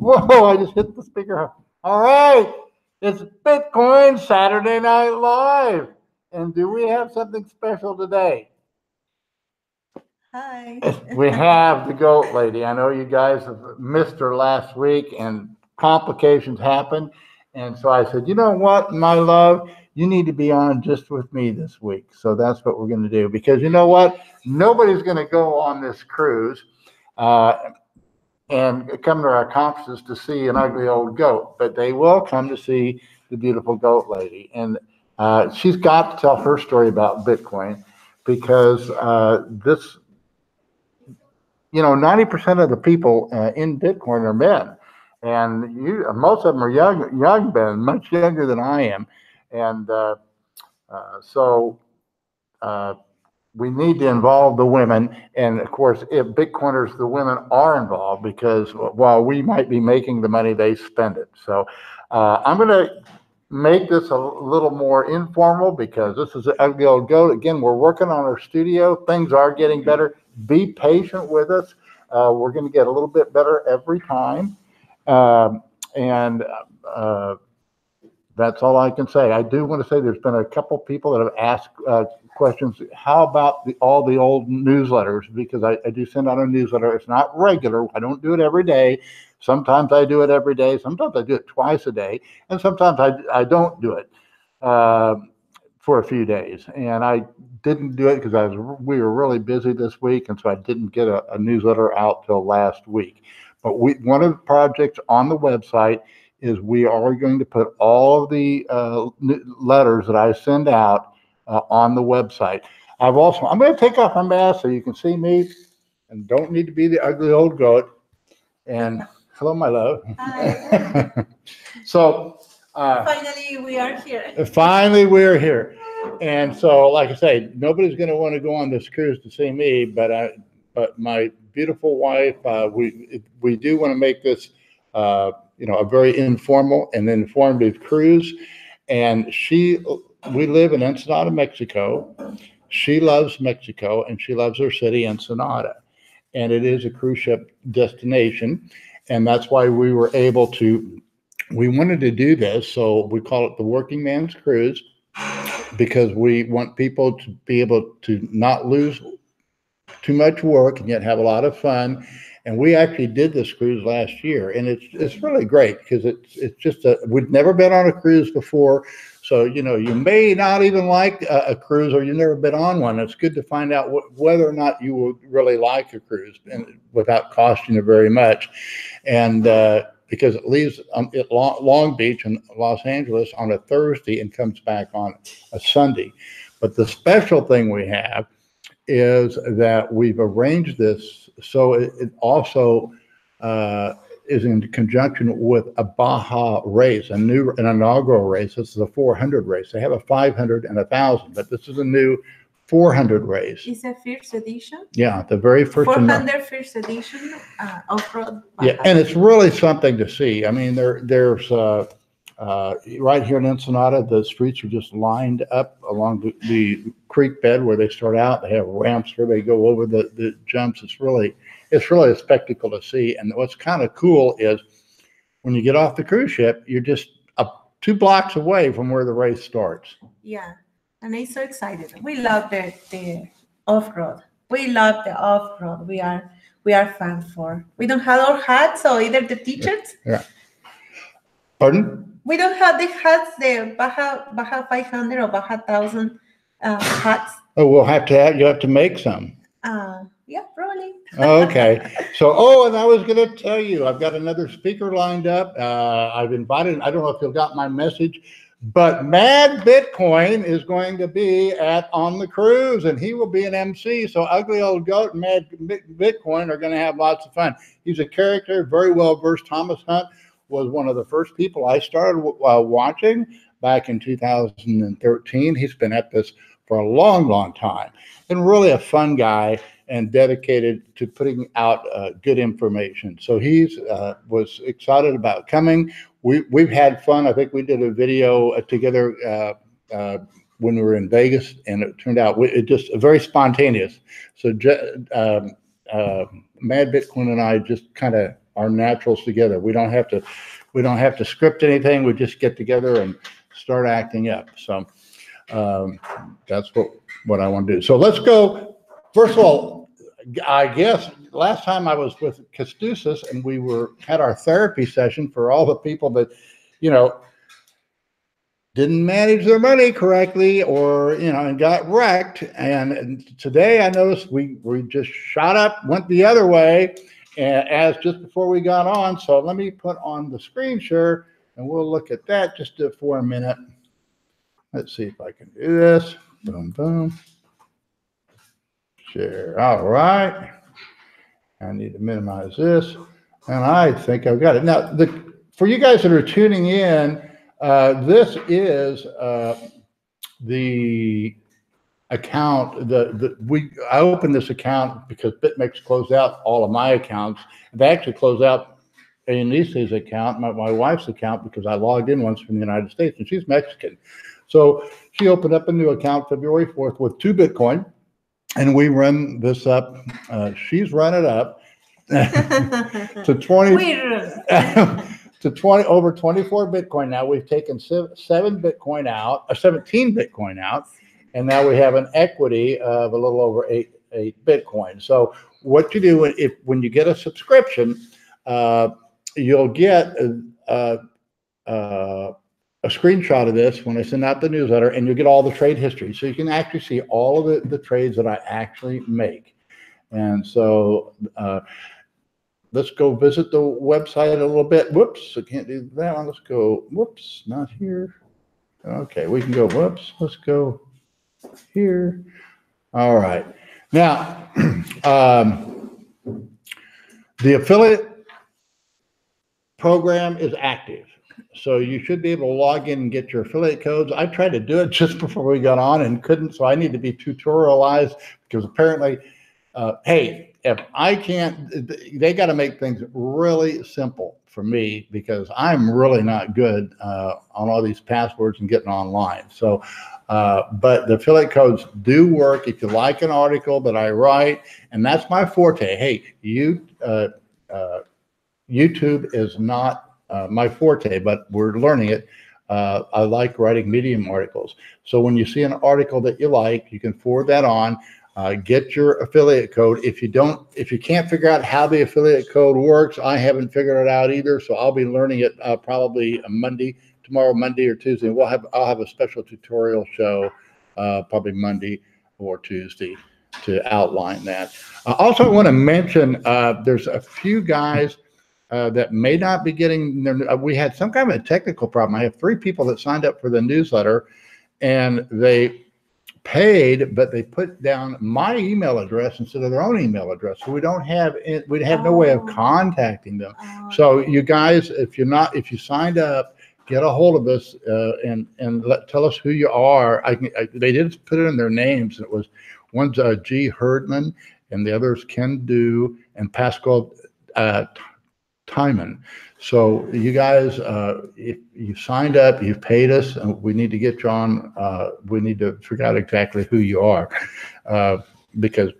Whoa, I just hit the speaker. All right. It's Bitcoin Saturday Night Live. And do we have something special today? Hi. We have the GOAT lady. I know you guys have missed her last week and complications happened. And so I said, you know what, my love, you need to be on just with me this week. So that's what we're going to do. Because you know what? Nobody's going to go on this cruise and come to our conferences to see an ugly old goat, but they will come to see the beautiful GOAT lady. And she's got to tell her story about Bitcoin because this, 90% of the people in Bitcoin are men. And most of them are young men, much younger than I am. And so we need to involve the women. And of course, if Bitcoiners, the women are involved because while we might be making the money, they spend it. So I'm going to make this a little more informal because this is an ugly old goat. Again, we're working on our studio. Things are getting better. Be patient with us. We're going to get a little bit better every time. That's all I can say. I do want to say there's been a couple people that have asked questions. How about all the old newsletters? Because I do send out a newsletter. It's not regular. I don't do it every day. Sometimes I do it every day. Sometimes I do it twice a day. And sometimes I don't do it for a few days. And I didn't do it because we were really busy this week. And so I didn't get a newsletter out till last week. But one of the projects on the website is we are going to put all of the letters that I send out on the website. I'm going to take off my mask so you can see me and don't need to be the ugly old goat. And hello, my love. Hi. So finally, we are here. Finally, we're here. And so, like I say, nobody's going to want to go on this cruise to see me, but my beautiful wife, we do want to make this a very informal and informative cruise. And we live in Ensenada, Mexico. She loves Mexico and she loves her city, Ensenada. And it is a cruise ship destination. And that's why we wanted to do this. So we call it the Working Man's Cruise because we want people to be able to not lose too much work and yet have a lot of fun. And we actually did this cruise last year, and it's really great because it's just we'd never been on a cruise before, so you may not even like a cruise or you've never been on one. It's good to find out whether or not you would really like a cruise and without costing you very much, and because it leaves at Long Beach and Los Angeles on a Thursday and comes back on a Sunday. But the special thing we have is that we've arranged this so it also is in conjunction with a Baja race, an inaugural race. This is a 400 race. They have a 500 and 1,000, but this is a new 400 race. It's a first edition? Yeah, the very first 400 first edition off-road. Yeah, and it's really something to see. I mean, there's right here in Ensenada, the streets are just lined up along the creek bed where they start out. They have ramps where they go over the jumps. It's really a spectacle to see. And what's kind of cool is when you get off the cruise ship, you're just 2 blocks away from where the race starts. Yeah, and I'm so excited. We love the off-road. We love the off-road. We are fans for. We don't have our hats, so either the t-shirts. Yeah. Pardon? We don't have the hats, the Baja 500 or Baja 1,000 hats. Oh, you have to make some. Yeah, probably. Okay. So, and I was going to tell you, I've got another speaker lined up. I've invited, I don't know if you got my message, but Mad Bitcoin is going to be on the cruise, and he will be an MC. So Ugly Old Goat and Mad Bitcoin are going to have lots of fun. He's a character, very well versed. Thomas Hunt was one of the first people I started watching back in 2013. He's been at this for a long, long time, and really a fun guy and dedicated to putting out good information. So he was excited about coming. We've had fun. I think we did a video together when we were in Vegas, and it turned out it just very spontaneous. So Mad Bitcoin and I just kind of our naturals together. We don't have to script anything. We just get together and start acting up. So that's what I want to do. So let's go. First of all, I guess last time I was with KESTUTIS and we had our therapy session for all the people that, didn't manage their money correctly or, and got wrecked. And today I noticed we just shot up, went the other way as just before we got on. So let me put on the screen share and we'll look at that just for a minute. Let's see if I can do this. Boom, boom. Share. All right. I need to minimize this. And I think I've got it. Now, for you guys that are tuning in, this is the account. I opened this account because BitMEX closed out all of my accounts. They actually closed out Anice's account, my wife's account, because I logged in once from the United States, and she's Mexican. So she opened up a new account February 4th with 2 Bitcoin, and we run this up. She's run it up to 20. To over 24 Bitcoin now. We've taken 17 Bitcoin out, and now we have an equity of a little over 8 Bitcoin. So what you do when you get a subscription, you'll get a screenshot of this when I send out the newsletter, and you'll get all the trade history. So you can actually see all of the trades that I actually make. And so let's go visit the website a little bit. Whoops, I can't do that one. Let's go, whoops, not here. Okay, we can go, whoops, let's go here. All right. Now, the affiliate program is active. So you should be able to log in and get your affiliate codes. I tried to do it just before we got on and couldn't, so I need to be tutorialized because apparently, hey, if I can't, they got to make things really simple for me because I'm really not good on all these passwords and getting online. So, but the affiliate codes do work if you like an article that I write, and that's my forte. Hey, YouTube is not my forte, but we're learning it. I like writing Medium articles. So when you see an article that you like, you can forward that on. Get your affiliate code. If you can't figure out how the affiliate code works, I haven't figured it out either. So I'll be learning it probably tomorrow, Monday or Tuesday. I'll have a special tutorial show probably Monday or Tuesday to outline that. Also, I want to mention there's a few guys that may not be getting we had some kind of a technical problem. I have 3 people that signed up for the newsletter, and they paid, but they put down my email address instead of their own email address. So we have no way of contacting them. So you guys, if you signed up, get a hold of us and tell us who you are. They did put it in their names. It was one's G. Herdman and the other's Ken Du and Pascal Timon. So you guys, if you signed up, you've paid us, and we need to get you on. We need to figure out exactly who you are, because,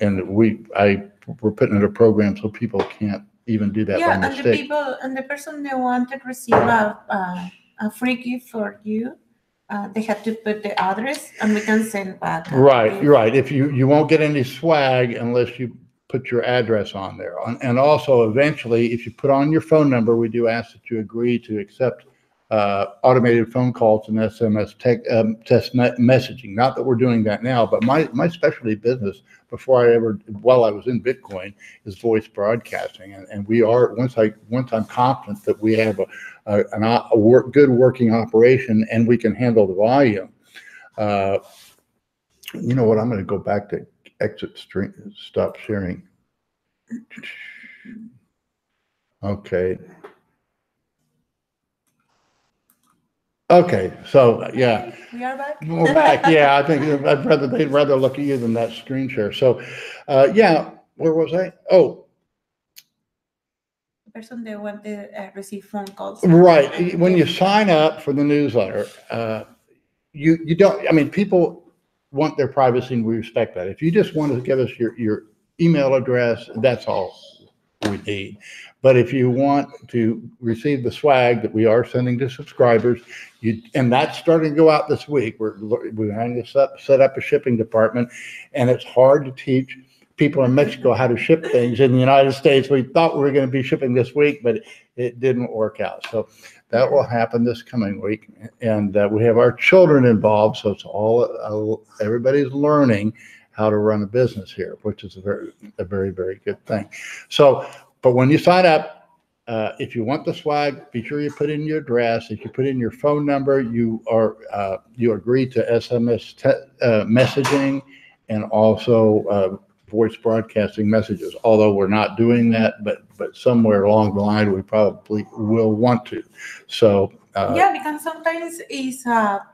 we're putting in a program so people can't even do that by mistake. And the person that want to receive a free gift for you, they have to put the address, and we can send back. Right, you're right. If you won't get any swag unless you put your address on there. And also, eventually, if you put on your phone number, we do ask that you agree to accept automated phone calls and SMS text messaging. Not that we're doing that now, but my specialty business while I was in Bitcoin is voice broadcasting. And we are, once I'm confident that we have a good working operation and we can handle the volume, you know what, I'm going to go back to exit stream, stop sharing. Okay. Okay, so yeah. We are back. We're back. Yeah, I think they'd rather look at you than that screen share. So yeah, where was I? Oh. The person that want to receive phone calls. Right. When you sign up for the newsletter, you don't, I mean, people want their privacy and we respect that. If you just want to give us your email address, that's all. we need. But if you want to receive the swag that we are sending to subscribers, and that's starting to go out this week. We're going to set up a shipping department, and it's hard to teach people in Mexico how to ship things in the United States. We thought we were going to be shipping this week, but it didn't work out. So that will happen this coming week. And we have our children involved. So it's everybody's learning how to run a business here, which is a very, very good thing. So, but when you sign up, if you want the swag, be sure you put in your address. If you put in your phone number, you agree to SMS messaging and also voice broadcasting messages. Although we're not doing that, but somewhere along the line we probably will want to. So yeah, because sometimes it's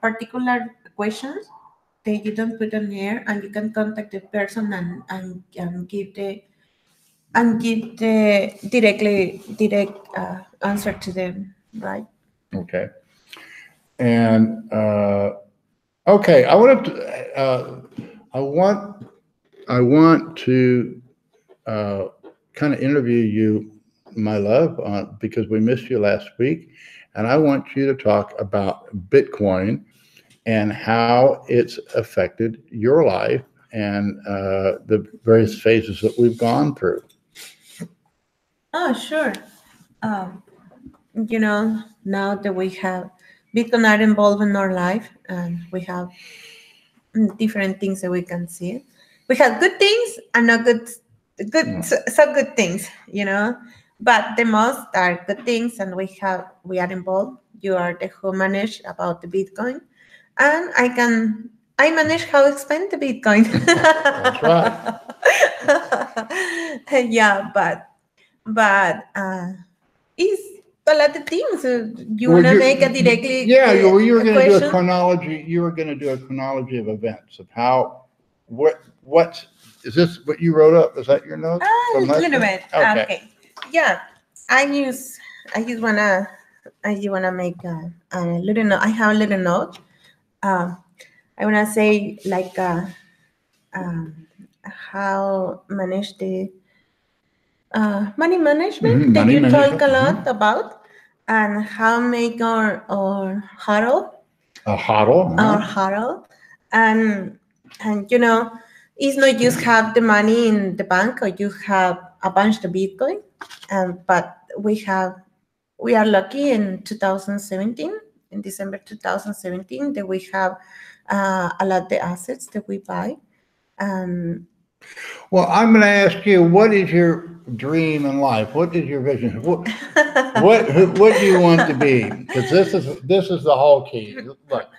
particular questions that you don't put on air, and you can contact the person and give the direct answer to them, right? Okay. And okay, I want to kind of interview you, my love, because we missed you last week, and I want you to talk about Bitcoin and how it's affected your life and the various phases that we've gone through. Oh, sure. Now that we have Bitcoin are involved in our life, and we have different things that we can see. We have good things and not good things, but the most are good things, and we are involved. You are the who manage about the Bitcoin, and I manage how to spend the Bitcoin. That's right. Yeah, but it's a lot of things. You want to make a directly? Yeah, you were going to do a chronology. You were going to do a chronology of events of how. What is this? What you wrote up? Is that your notes? A little bit. Okay. Yeah, I just wanna make a little note. I have a little note. I wanna say like how manage the money management that you talk a lot about, and how make our huddle. A huddle. Our huddle, and it's not just have the money in the bank or you have a bunch of Bitcoin, but we are lucky in 2017, in December 2017, that we have a lot of the assets that we buy. Well, I'm going to ask you, what is your dream in life? What is your vision? What do you want to be? Because this is the whole key. Look,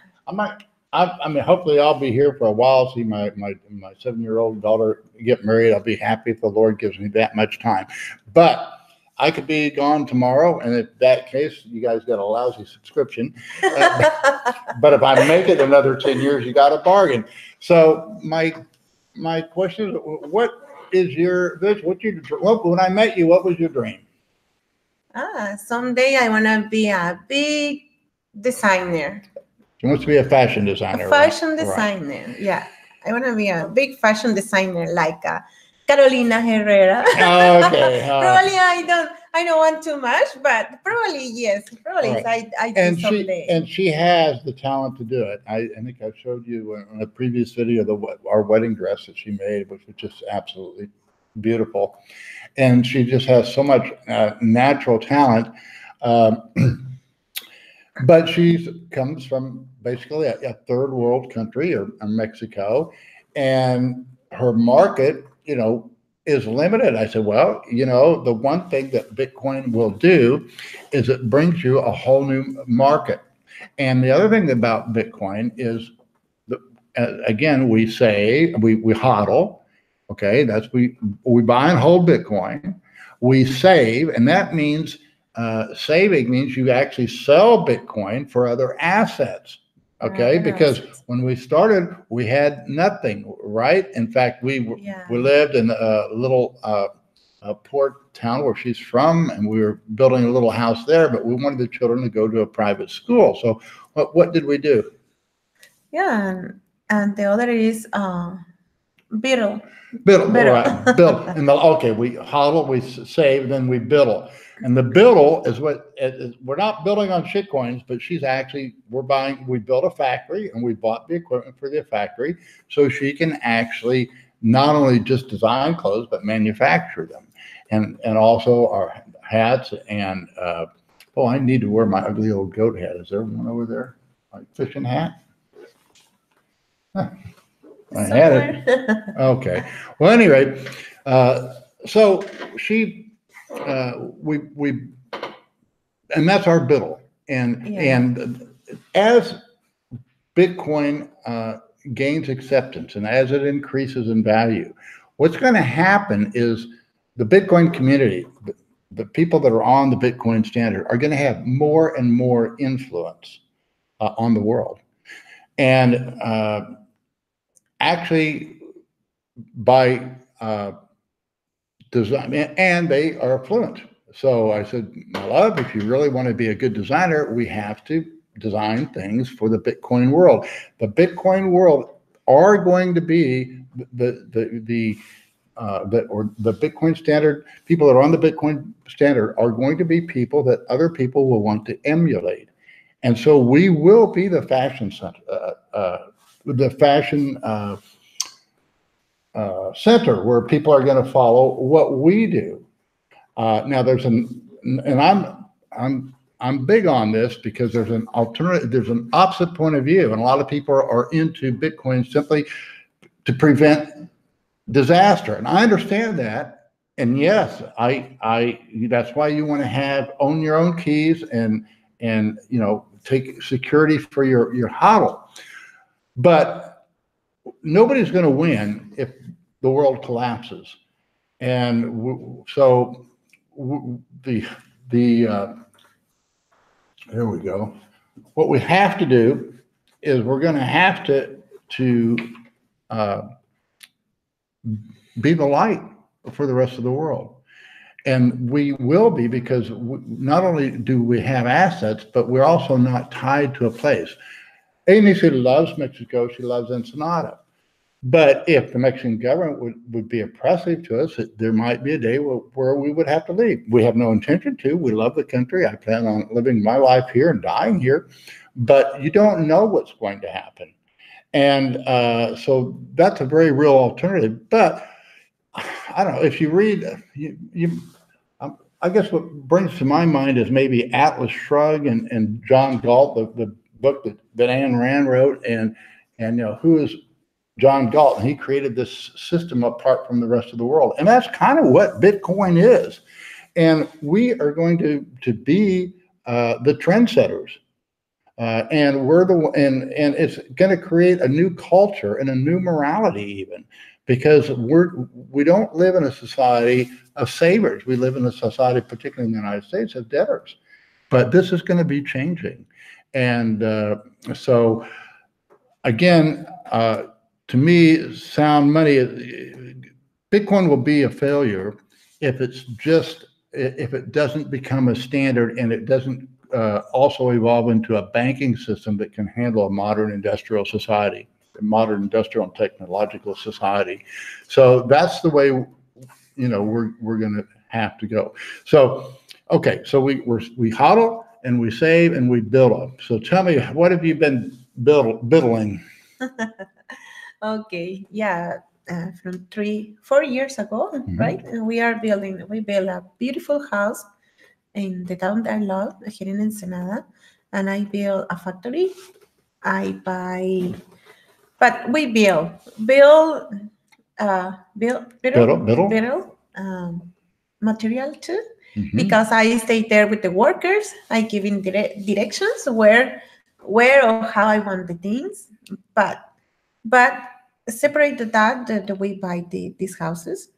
I mean, hopefully I'll be here for a while, see my 7-year-old daughter get married. I'll be happy if the Lord gives me that much time. But I could be gone tomorrow, and in that case, you guys got a lousy subscription. But if I make it another 10 years, you got a bargain. So my question is, what is your vision? When I met you, what was your dream? Someday I want to be a big designer. She wants to be a fashion designer. A fashion designer, right? Yeah. I want to be a big fashion designer like Carolina Herrera. Okay. Probably I don't want too much, but probably yes. Probably right. I do someday. And she has the talent to do it. I think I showed you in a previous video our wedding dress that she made, which was just absolutely beautiful. And she just has so much natural talent. But she comes from basically a third world country or Mexico, and her market, is limited. I said, well, the one thing that Bitcoin will do is it brings you a whole new market. And the other thing about Bitcoin is, again, we say we hodl. Okay, that's we buy and hold Bitcoin. We save, and that means saving means you actually sell Bitcoin for other assets. Okay, because when we started, we had nothing, right? In fact, we lived in a little port town where she's from, and we were building a little house there, but we wanted the children to go to a private school. So what did we do? Yeah, and the other is Biddle. Biddle, Biddle. right? Biddle. And okay, we hodl, we save, then we biddle. And the biddle is what we're not building on shitcoins, but we built a factory and we bought the equipment for the factory so she can actually not only just design clothes, but manufacture them. And also our hats and, I need to wear my ugly old goat hat. Is there one over there? My fishing hat? Huh. I had it. Okay. Well, anyway, so and that's our biddle. And as Bitcoin gains acceptance and as it increases in value, what's going to happen is the Bitcoin community, the people that are on the Bitcoin standard, are going to have more and more influence on the world. And actually, by design, and they are fluent. So I said, my love, if you really want to be a good designer, we have to design things for the Bitcoin world. The Bitcoin world are going to be the Bitcoin standard. People that are on the Bitcoin standard are going to be people that other people will want to emulate. And so we will be the fashion center, center where people are going to follow what we do. Now I'm big on this because there's an alternative, there's an opposite point of view, and a lot of people are into Bitcoin simply to prevent disaster, and I understand that. And yes, I that's why you want to own your own keys and take security for your hodl. But nobody's going to win if the world collapses. And here we go. What we have to do is we're going to have to be the light for the rest of the world. And we will be, because not only do we have assets, but we're also not tied to a place. Amy loves Mexico. She loves Ensenada. But if the Mexican government would be oppressive to us, there might be a day where we would have to leave. We have no intention to. We love the country. I plan on living my life here and dying here. But you don't know what's going to happen. And so that's a very real alternative. But I don't know, if you read, I guess what brings to my mind is maybe Atlas Shrugged and John Galt, the book that Ayn Rand wrote, and who is John Galt? And he created this system apart from the rest of the world, and that's kind of what Bitcoin is. And we are going to be the trendsetters, and it's going to create a new culture and a new morality, even. Because we don't live in a society of savers. We live in a society, particularly in the United States, of debtors. But this is going to be changing. And so, again, to me, sound money, Bitcoin will be a failure if it doesn't become a standard and it doesn't also evolve into a banking system that can handle a modern industrial society. Modern industrial and technological society. So that's the way we're going to have to go. So okay, so we hodl and we save and we build up. So tell me, what have you been biddling? Okay, yeah, from 4 years ago, right? And we built a beautiful house in the town that I love, here in Ensenada, and I built a factory. But we build material too, because I stay there with the workers. I give in directions where or how I want the things. But separate that we buy these houses.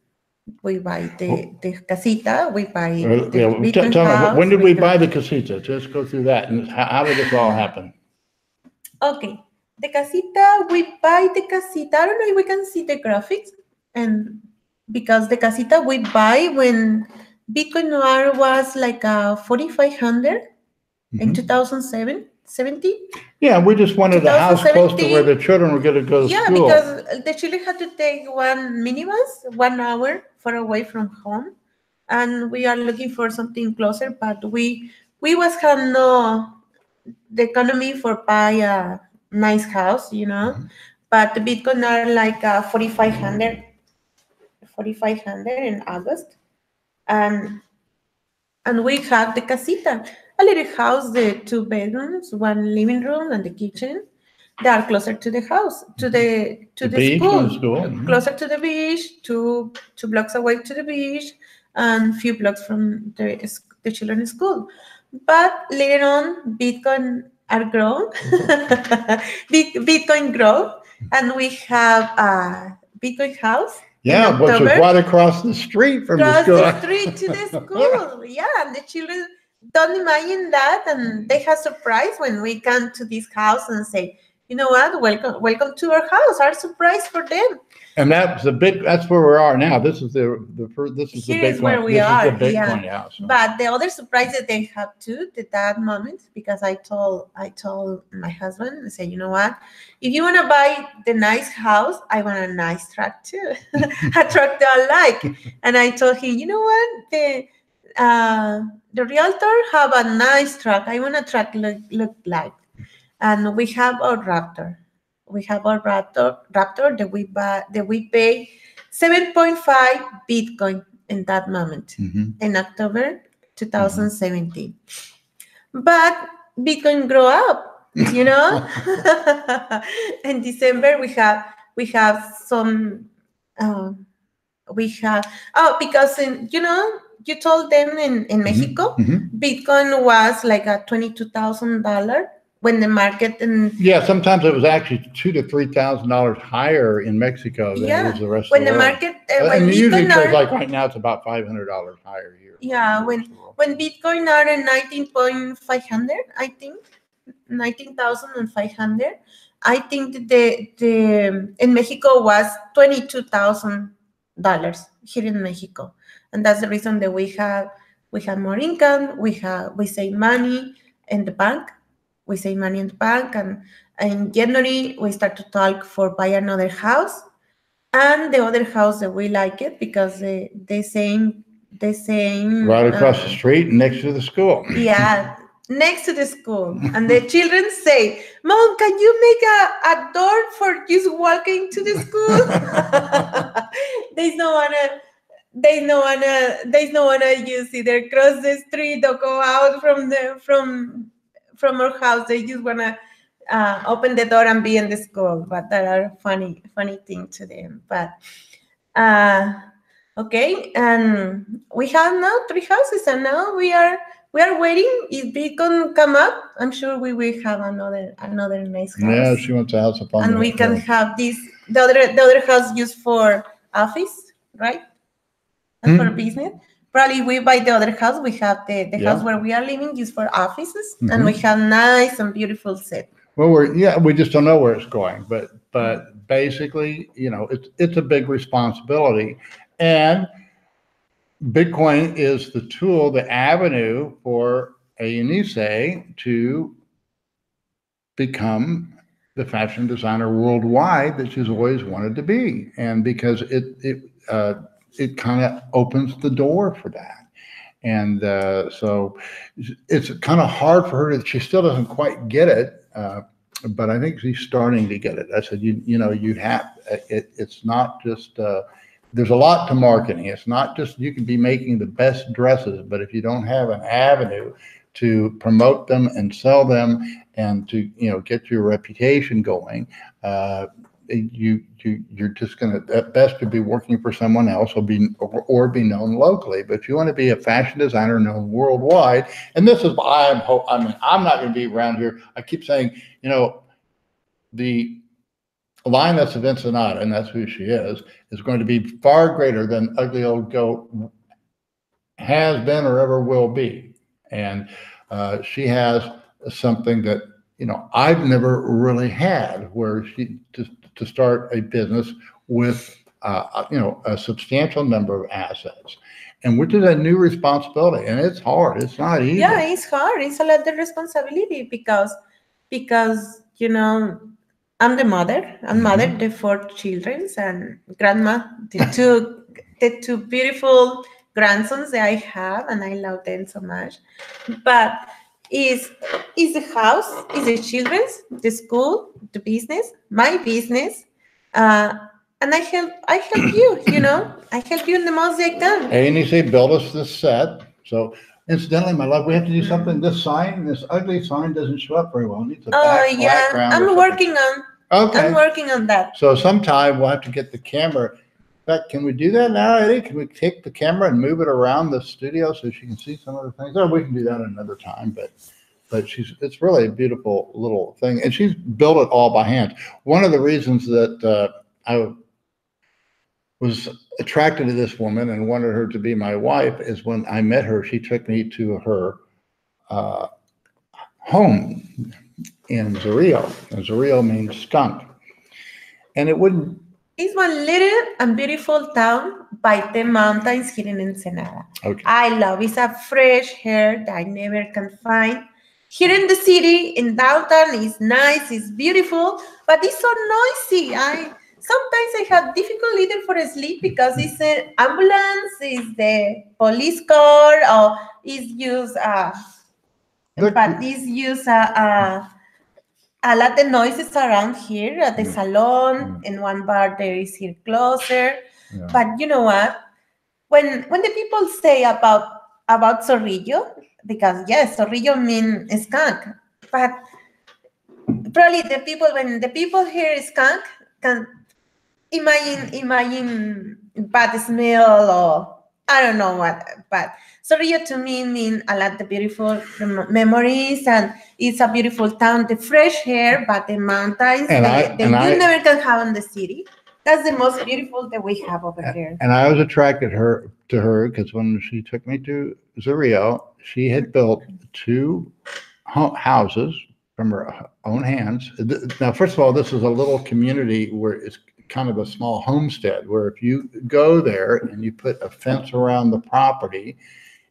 We buy the casita. We buy the house. When did we buy the casita? Let's go through that. And how did this all happen? Okay. The casita, we buy the casita. I don't know if we can see the graphics. And because the casita we buy when Bitcoin Noir was like 4,500 in 2007. 2017. Yeah, we just wanted a house close to where the 2017. children were going to go to Yeah, school. because the children had to take one minibus 1 hour far away from home, and we are looking for something closer. But we was have no the economy for buy a nice house, you know. But the Bitcoin are like 4,500 in August, and we have the casita, a little house, the 2 bedrooms, one living room, and the kitchen. They are closer to the house, to the beach school, and school. closer to the beach, two blocks away to the beach, and few blocks from the children's school. But later on, Bitcoin are grown, Bitcoin grow, and we have a Bitcoin house. Yeah, which was right across the street from the school. Across the street to the school. Yeah, and the children don't imagine that, and they have surprise when we come to this house and say, you know what, welcome to our house. Our surprise for them. And that's where we are now. This is the Bitcoin. Where we are. This is the Bitcoin house. But the other surprise that they have too at that moment, because I told my husband, I said, you know what, if you want to buy the nice house, I want a nice truck too, a truck that I like. And I told him, you know what, the realtor have a nice truck. I want a truck look like, and we have our Raptor. We have our Raptor that we pay 7.5 Bitcoin in that moment, in October 2017. But Bitcoin grow up, you know. In December we have some because you told them in Mexico, Bitcoin was like a $22,000 when the market sometimes it was actually $2,000 to $3,000 higher in Mexico than it was the rest of the world. Market and usually like right now it's about $500 higher here. Yeah, when Bitcoin are at 19,500, I think 19,500. I think the in Mexico was $22,000 here in Mexico, and that's the reason that we have more income. We save money in the bank. We save money in the bank, and in January we start to talk for buy another house, and the other house that we like it because the same right across the street next to the school. Yeah, next to the school, and the children say, "Mom, can you make a door for just walking to the school?" They don't wanna use either cross the street or go out from our house. They just wanna open the door and be in the school. But that are funny thing to them. But okay, and we have now 3 houses, and now we are waiting. If Bitcoin come up, I'm sure we will have another nice house. Yeah, she wants a house up on and we can have the other house used for office, right? And for business. Probably we buy the other house. We have the house where we are living used for offices, and we have nice and beautiful set. Well, we just don't know where it's going, but basically, it's a big responsibility, and Bitcoin is the tool, the avenue for a Eunice to become the fashion designer worldwide that she's always wanted to be, and because it kind of opens the door for that. And so it's kind of hard for her she still doesn't quite get it, but I think she's starting to get it. I said, you have, it's not just, there's a lot to marketing. It's not just, you can be making the best dresses, but if you don't have an avenue to promote them and sell them and to, get your reputation going, you're just going to, at best, to be working for someone else or be known locally. But if you want to be a fashion designer known worldwide, and this is I'm not going to be around here. I keep saying, the Lioness of Ensenada, and that's who she is going to be far greater than Ugly Old Goat has been or ever will be. And she has something that I've never really had, where she to start a business with a substantial number of assets, and which is a new responsibility, and it's hard. It's not easy. Yeah, it's hard. It's a lot of responsibility because because, I'm the mother. I'm mother the 4 children and grandma the two beautiful grandsons that I have, and I love them so much. But is the house, is the children's, the school, the business, my business, and I help you. I help you in the most I can. And you say, build us this set. So incidentally, my love, we have to do something. This ugly sign doesn't show up very well. It needs a background. I'm working on. Okay. I'm working on that. So sometime we'll have to get the camera. In fact, can we do that now, Eddie? Can we take the camera and move it around the studio so she can see some of the things? Or we can do that another time, but it's really a beautiful little thing. And she's built it all by hand. One of the reasons that I was attracted to this woman and wanted her to be my wife is when I met her, she took me to her home in Zorrillo. And Zorrillo means skunk. And it wouldn't. It's one little and beautiful town by the mountains here in Ensenada. Okay. I love it. It's a fresh air that I never can find. Here in the city, in downtown, it's nice, it's beautiful, but it's so noisy. Sometimes I have difficulty either for sleep because it's an ambulance, it's the police car, or it's used, a lot of noises around here at the salon. In one bar there is here closer. Yeah. But you know what? When the people say about Zorrillo, because yes, Zorrillo means skunk, but probably when the people hear skunk can imagine bad smell or I don't know what, but Zorrillo to me means a lot of beautiful memories, and it's a beautiful town, the fresh air, but the mountains that you never can have in the city. That's the most beautiful that we have over here. And I was attracted to her because when she took me to Zorrillo, she had built 2 houses from her own hands. Now, first of all, this is a little community where it's kind of a small homestead where if you go there and you put a fence around the property,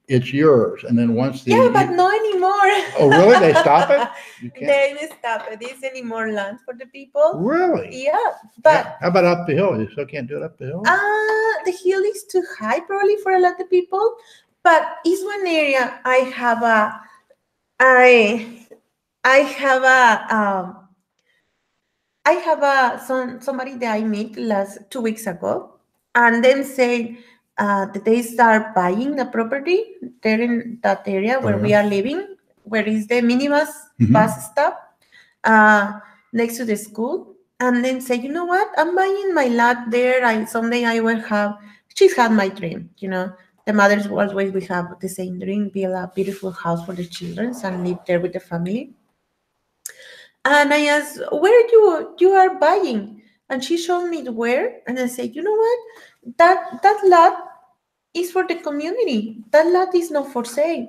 it's yours. And then once but not anymore. Oh, really? They stop it? You can't? They stop it. There's any more land for the people. Really? Yeah, but how about up the hill? You still can't do it up the hill? The hill is too high probably for a lot of people, but it's one area I have somebody that I met 2 weeks ago, and then say that they start buying the property there in that area where we are living, where is the minibus bus stop next to the school, and then say, you know what, I'm buying my lot there. Someday I will have. She's had my dream, The mothers always we have the same dream: build a beautiful house for the children and live there with the family. And I asked, where you are buying? And she showed me where. And I said, you know what? That lot is for the community. That lot is not for sale.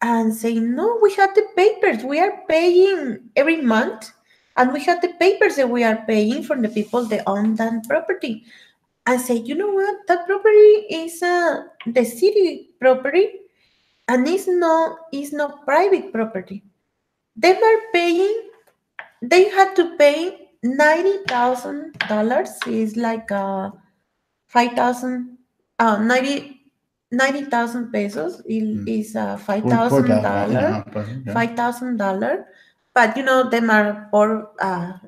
And say, no, we have the papers. We are paying every month. And we have the papers that we are paying for the people that own that property. I said, you know what? That property is the city property. And it's not private property. They had to pay $90,000. It's like 90,000 pesos is $5,000. $5,000. But them are poor,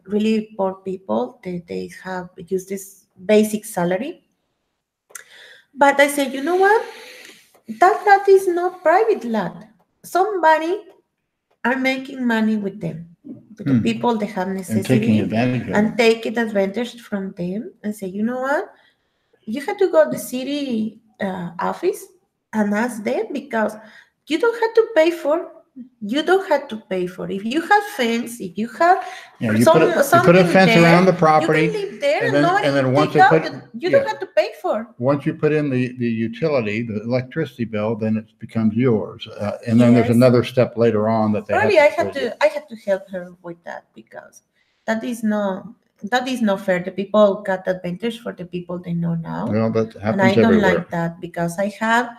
really poor people. They have used this basic salary. But I said, you know what? That lot is not private lot. Somebody are making money with them. The people that have necessity and taking advantage from them and say, you know what, you have to go to the city office and ask them, because you don't have to pay for. If you have fence, if you have you put a fence around the property, you can live there, and then once you don't have to pay for. Once you put in the utility, the electricity bill, then it becomes yours. And then there's another step later on that they probably I have to help her with that, because that is not fair. The people got advantage for the people they know now. Well, that happens and I don't everywhere. like that, because I have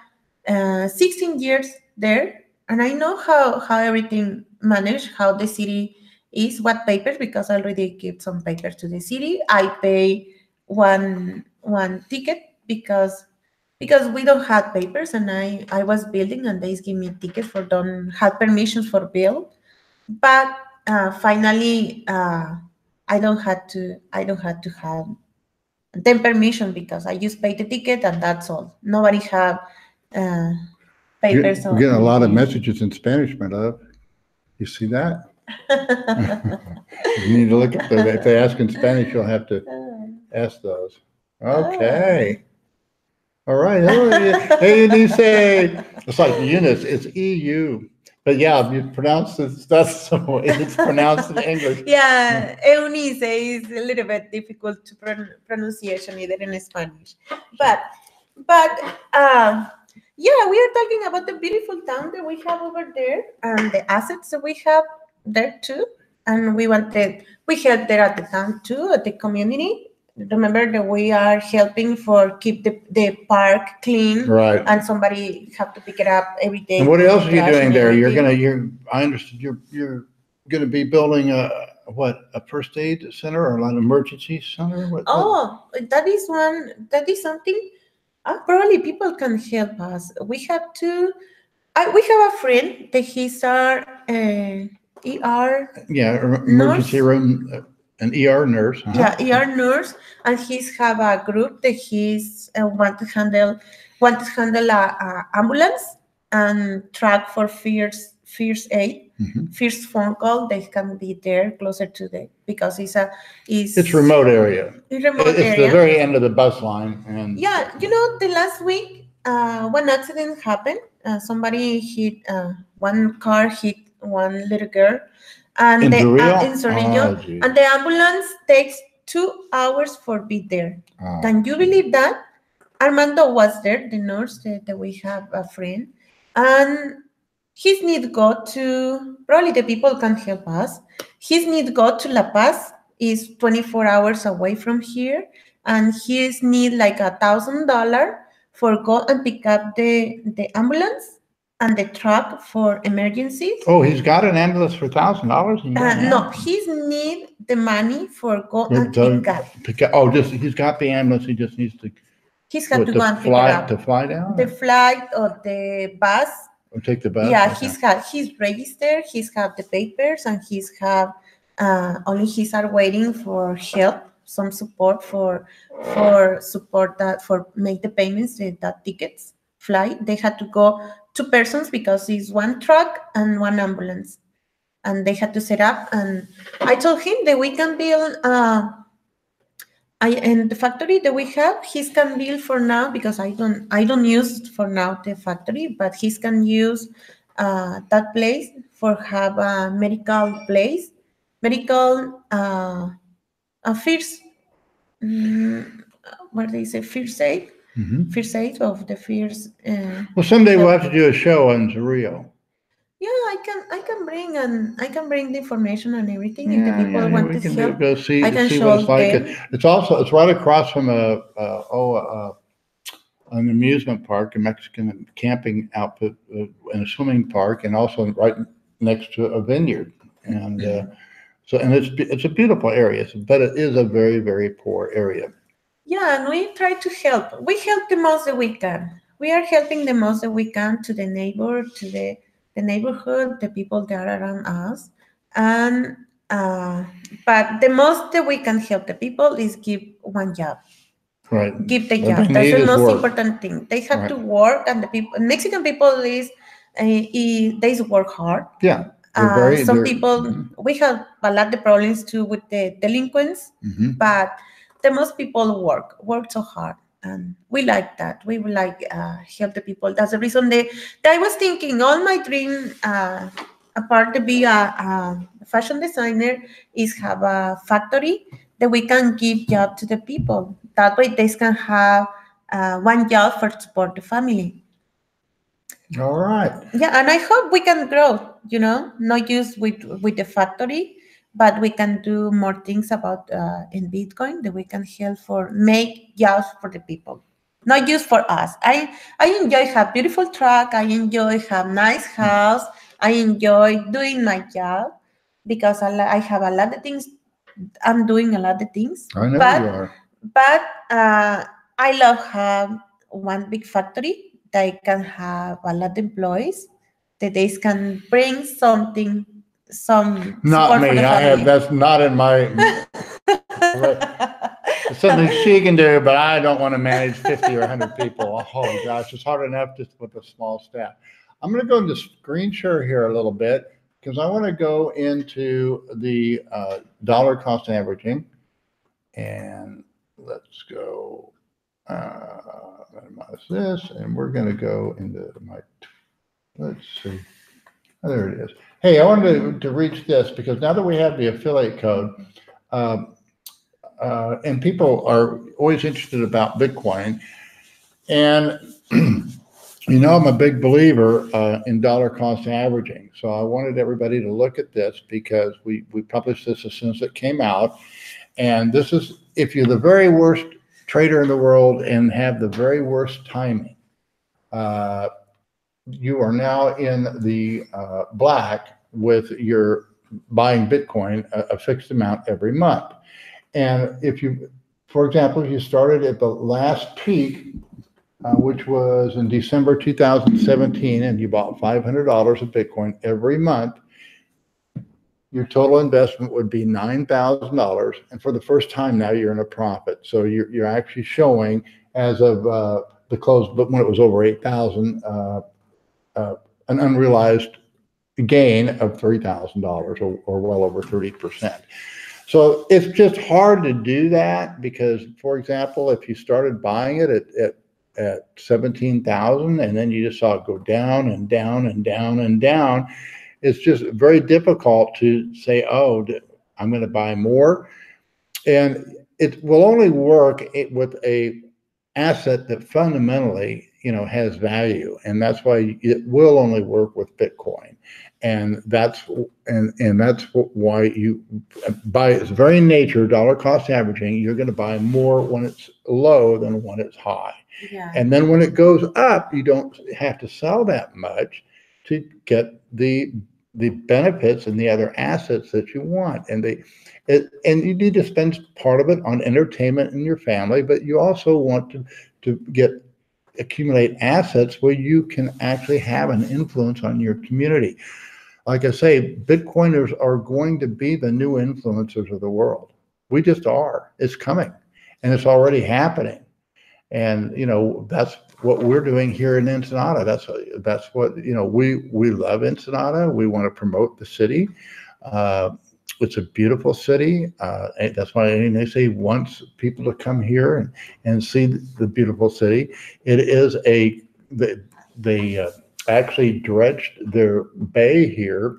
16 years there, and I know how everything managed, how the city is what papers, because I already give some papers to the city. I pay one ticket because we don't have papers, and I was building, and they give me tickets for don't have permissions for build. But finally, I don't have to have then permission, because I just pay the ticket and that's all. Nobody have uh, papers. We're getting a lot of messages in Spanish, my love. You see that? You need to look up there. If they ask in Spanish, you'll have to ask those. Okay. All right. Hey, Eunice. It's like Eunice. It's EU. But yeah, you pronounce it. That's the way it's pronounced in English. Yeah, Eunice is a little bit difficult to pronunciation either in Spanish. But yeah, we are talking about the beautiful town that we have over there and the assets that we have there too. And we help there at the town too, at the community. Remember that we are helping for keep the park clean, Right. and somebody have to pick it up every day. And what else are you doing there? I understood you're gonna be building a first aid center or an emergency center? That is something. Probably people can help us. We have a friend that he's our ER. Yeah, emergency room, an ER nurse. Yeah, ER nurse, and he's have a group that he's want to handle a ambulance and track for first aid. First phone call, they can be there closer to because it's remote area. It's the very end of the bus line. And yeah, the last week one accident happened. Somebody hit one car hit one little girl, and in Zorrillo, and the ambulance takes 2 hours for be there. Can you believe that? Armando was there, the nurse that we have a friend, and his need go to, probably the people can help us. His need go to La Paz, is 24 hours away from here, and his need like $1,000 for go and pick up the ambulance and the truck for emergencies. Oh, he's got an ambulance for $1,000? No, he's need the money for go and pick up. Oh, he's got the ambulance. He just needs to. He's got to go and pick it up. To fly down. The flight or the bus. Or take the bus. Yeah, he's registered. He's have the papers, and he's have only he's are waiting for help, some support for support that for make the payments, that tickets flight. They had to go 2 persons because it's one truck and one ambulance, and they had to set up. And I told him that we can build and the factory that we have, he can build for now, because I don't use for now the factory, but he can use that place for have a medical place, medical first what they say, first aid. First aid of the first. Well, someday we'll have to do a show on Zorrillo. Yeah, I can bring the information and everything. If the people want to help, go see I can see show what it's like. them. It's right across from an amusement park, a Mexican camping outfit, and a swimming park, and also right next to a vineyard. And it's a beautiful area, but it is a very, very poor area. Yeah, and we try to help. We help the most that we can. We are helping the most that we can to the neighbor, to the neighborhood, the people that are around us. And but the most that we can help the people is give one job. Right. Give the job. That's the most important thing. They have to work, and the people, Mexican people they work hard. Yeah. Some people, we have a lot of problems too with the delinquents, but the most people work so hard, and we like that. We would like help the people. That's the reason that I was thinking all my dream, apart to be a fashion designer, is have a factory that we can give job to the people. That way they can have one job for support the family. All right. Yeah, and I hope we can grow, not just with the factory, but we can do more things about in Bitcoin that we can help for make jobs for the people, not just for us. I enjoy have beautiful truck. I enjoy have nice house. I enjoy doing my job, because I have a lot of things. I'm doing a lot of things. I know but you are. but I love have one big factory that can have a lot of employees that they can bring some Not support me. for the I have. family. That's not in my. It's something she can do, but I don't want to manage 50 or 100 people. Oh gosh, it's hard enough just with a small staff. I'm going to go into screen share here a little bit because I want to go into the dollar cost averaging, and let's go minimize this, and we're going to go into my. Let's see. Oh, there it is. Hey, I wanted to reach this because now that we have the affiliate code. And people are always interested about Bitcoin. And, I'm a big believer in dollar cost averaging. So I wanted everybody to look at this because we published this as soon as it came out. And this is, if you're the very worst trader in the world and have the very worst timing, you are now in the black with your buying Bitcoin a fixed amount every month. And if you, for example, if you started at the last peak, which was in December 2017, and you bought $500 of Bitcoin every month, your total investment would be $9,000. And for the first time now, you're in a profit. So you're actually showing, as of the close, but when it was over 8,000, an unrealized gain of $3,000 or well over 30%. So it's just hard to do that because, for example, if you started buying it at 17,000 and then you just saw it go down and down and down and down, it's just very difficult to say, oh, I'm going to buy more. And it will only work with a asset that fundamentally, has value. And that's why it will only work with Bitcoin. And that's why you, by its very nature, dollar cost averaging, you're going to buy more when it's low than when it's high. Yeah. And then when it goes up, you don't have to sell that much to get the benefits and the other assets that you want. And and you need to spend part of it on entertainment in your family, but you also want to accumulate assets where you can actually have an influence on your community. Like I say, Bitcoiners are going to be the new influencers of the world. We just are. It's coming, and it's already happening. And that's what we're doing here in Ensenada. That's what we love Ensenada. We want to promote the city. It's a beautiful city. That's why they say wants people to come here and see the beautiful city. It is they actually dredged their bay here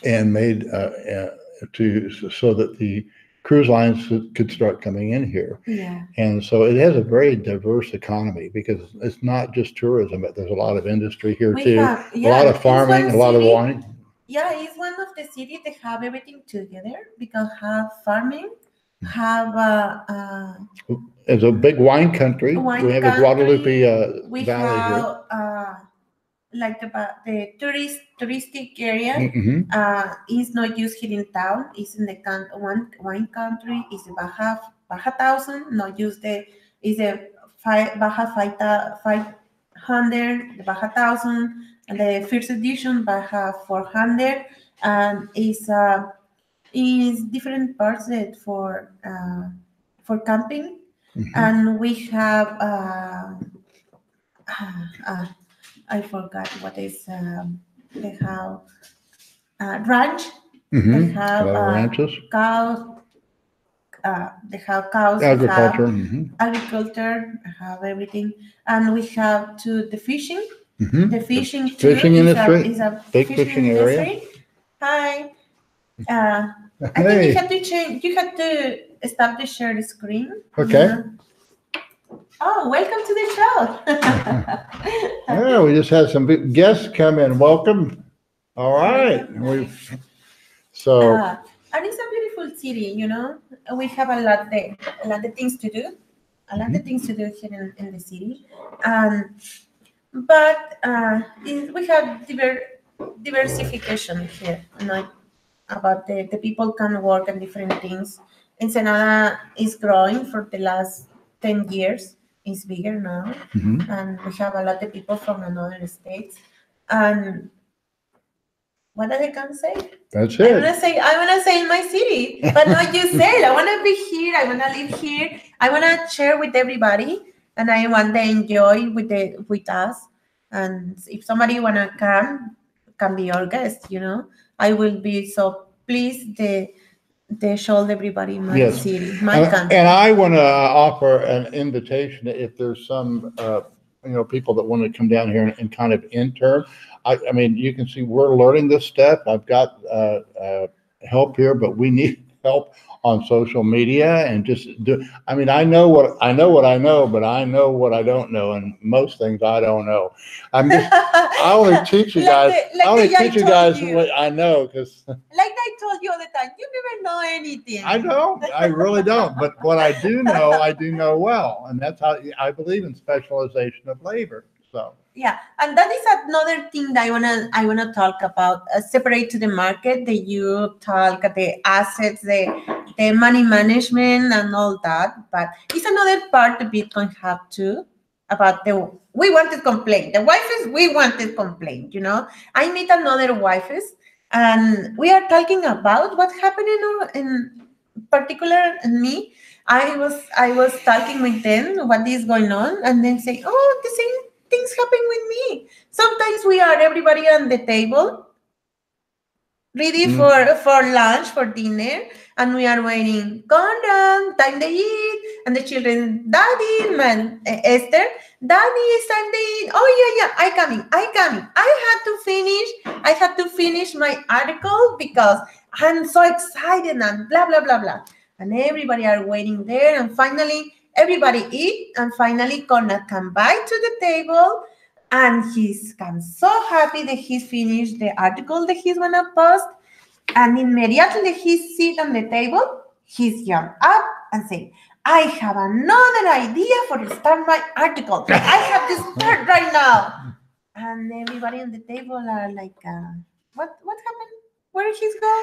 and made so that the cruise lines could start coming in here. Yeah. And so it has a very diverse economy because it's not just tourism, but there's a lot of industry here too. A lot of farming, a lot of wine. Yeah, it's one of the cities that have everything together because have farming, have it's a big wine country. We have a Guadalupe we Valley have, here. Like the touristic area is not used here in town. It's in the one wine country. Is the Baja 1000. Not used is a Baja 500, the Baja 1000, and the first edition Baja 400, and is different parts that for camping, and we have. I forgot what is they have ranch. They have ranches. Cows. They have cows. Agriculture. Agriculture. Have everything, and we have the fishing. The fishing industry is a big fishing area. Hi. I think you have to change. You have to stop the share screen. Okay. Oh, welcome to the show. Yeah, we just had some big guests come in. Welcome. All right. And it's a beautiful city, We have a lot of things to do. A lot of things to do here in the city. But we have diversification here. about the people can work on different things. Ensenada is growing for the last 10 years. It's bigger now. Mhm. And we have a lot of people from another states. And what I can say? That's I it. wanna say in my city, but not you say. I wanna be here. I wanna live here. I wanna share with everybody, and I want to enjoy with us. And if somebody wanna come, can be our guest. I will be so pleased. They show everybody my Yes. city, my country. And I want to offer an invitation if there's some, people that want to come down here and kind of intern. I mean, you can see we're learning this stuff. I've got help here, but we need help on social media and just do. I mean, I know what I know, but I know what I don't know, and most things I don't know. I only teach you guys. I only teach you guys what I know because. Like I told you all the time, you never know anything. I don't. I really don't. But what I do know well, and that's how I believe in specialization of labor. So. Yeah, and that is another thing that I wanna talk about. Separate to the market, the you talk the assets, the money management and all that. But it's another part the Bitcoin have too about we want to complain. The wives we want to complain. I meet another wives and we are talking about what happened in particular in me. I was talking with them what is going on and then say, oh, the same things happen with me. Sometimes we are everybody on the table, ready for lunch, for dinner, and we are waiting. Come down, time to eat, and the children, Daddy, man, Esther, Daddy, it's time to eat. Oh yeah, I coming. I had to finish my article because I'm so excited and blah blah blah blah. And everybody are waiting there, and finally everybody eat, and finally Conrad come by to the table, and he's come so happy that he's finished the article that he's gonna post, and immediately he sit on the table, he's jump up and say, I have another idea for to start my article. I have to start right now. And everybody on the table are like, what happened? Where did he go?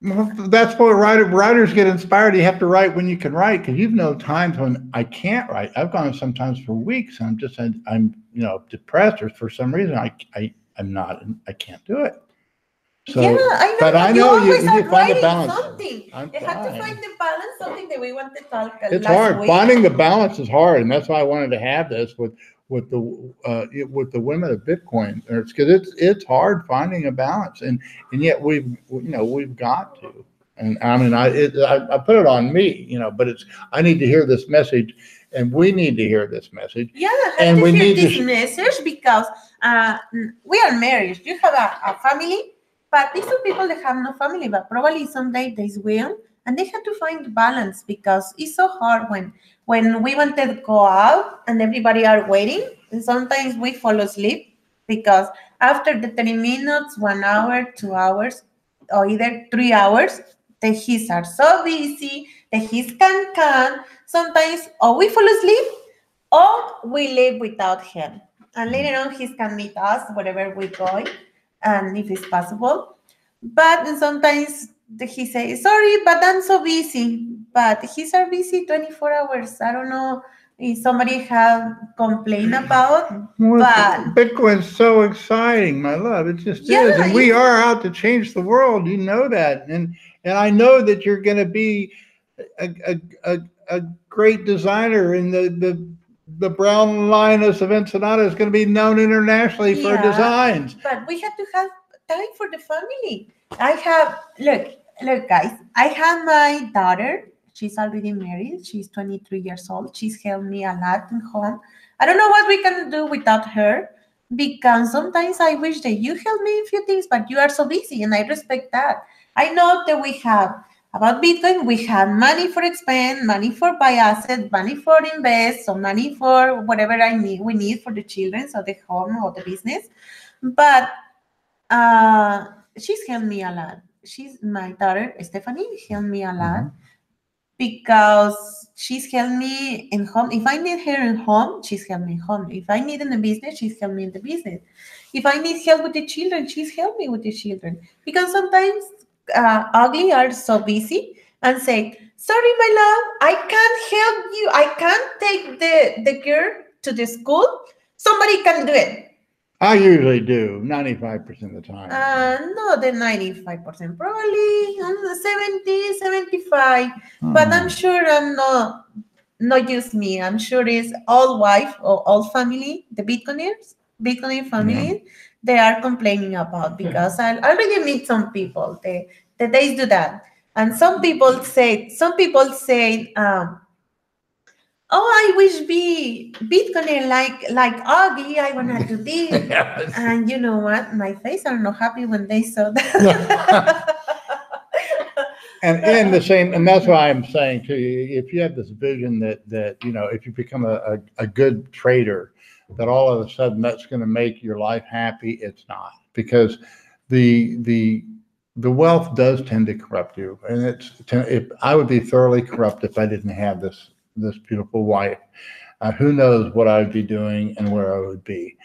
Well, that's what writers get inspired. You have to write when you can write, because you've known times when I can't write. I've gone sometimes for weeks, and I'm depressed, or for some reason I can't do it. So, yeah, I know. But I know you find a writing balance. Something. They have to find the balance. Something that we want to talk. It's last hard. week. Finding the balance is hard, and that's why I wanted to have this with the women of Bitcoin, because it's hard finding a balance, and yet we've got to. And I mean, I put it on me, but I need to hear this message, and we need to hear this message. Yeah, and we need this message because we are married. You have a family. But these are people that have no family, but probably someday they will, and they have to find the balance because it's so hard when we want to go out and everybody are waiting, and sometimes we fall asleep because after the 30 minutes, 1 hour, 2 hours, or either 3 hours, the he's are so busy, the he's can. Sometimes or we fall asleep or we live without him. And later on, he can meet us wherever we're going, and if it's possible. But sometimes he says, sorry, but I'm so busy. But he's so busy 24 hours. I don't know if somebody have complained about. But Bitcoin's so exciting, my love. It just is. And we are out to change the world. You know that. And I know that you're going to be a great designer in the brown lioness of Ensenada is going to be known internationally for designs. But we have to have time for the family. Look, guys. I have my daughter. She's already married. She's 23 years old. She's helped me a lot in home. I don't know what we can do without her because sometimes I wish that you help me in a few things, but you are so busy, and I respect that. I know that we have. About Bitcoin, we have money for expand, money for buy assets, money for invest, so money for whatever we need for the children, so the home or the business. But she's helped me a lot. She's my daughter, Stephanie, helped me a lot because she's helped me in home. If I need her in home, she's helped me in home. If I need in the business, she's helped me in the business. If I need help with the children, she's helped me with the children. Because sometimes ugly are so busy and say, sorry, my love, I can't help you. I can't take the girl to the school. Somebody can do it. I usually do 95% of the time. No, the 95%, probably 70, 75. But I'm sure I'm not just me. I'm sure it's all wife or all family, the Bitcoiner family, they are complaining about because I already meet some people. They do that. And some people say, oh, I wish be Bitcoiner like Augie. I wanna do this. Yes. And you know what? My face are not happy when they saw that. And in the same, and that's why I'm saying to you, if you have this vision that you know, if you become a good trader, that all of a sudden that's going to make your life happy, it's not, because the wealth does tend to corrupt you, and if I would be thoroughly corrupt if I didn't have this beautiful wife. Who knows what I'd be doing and where I would be,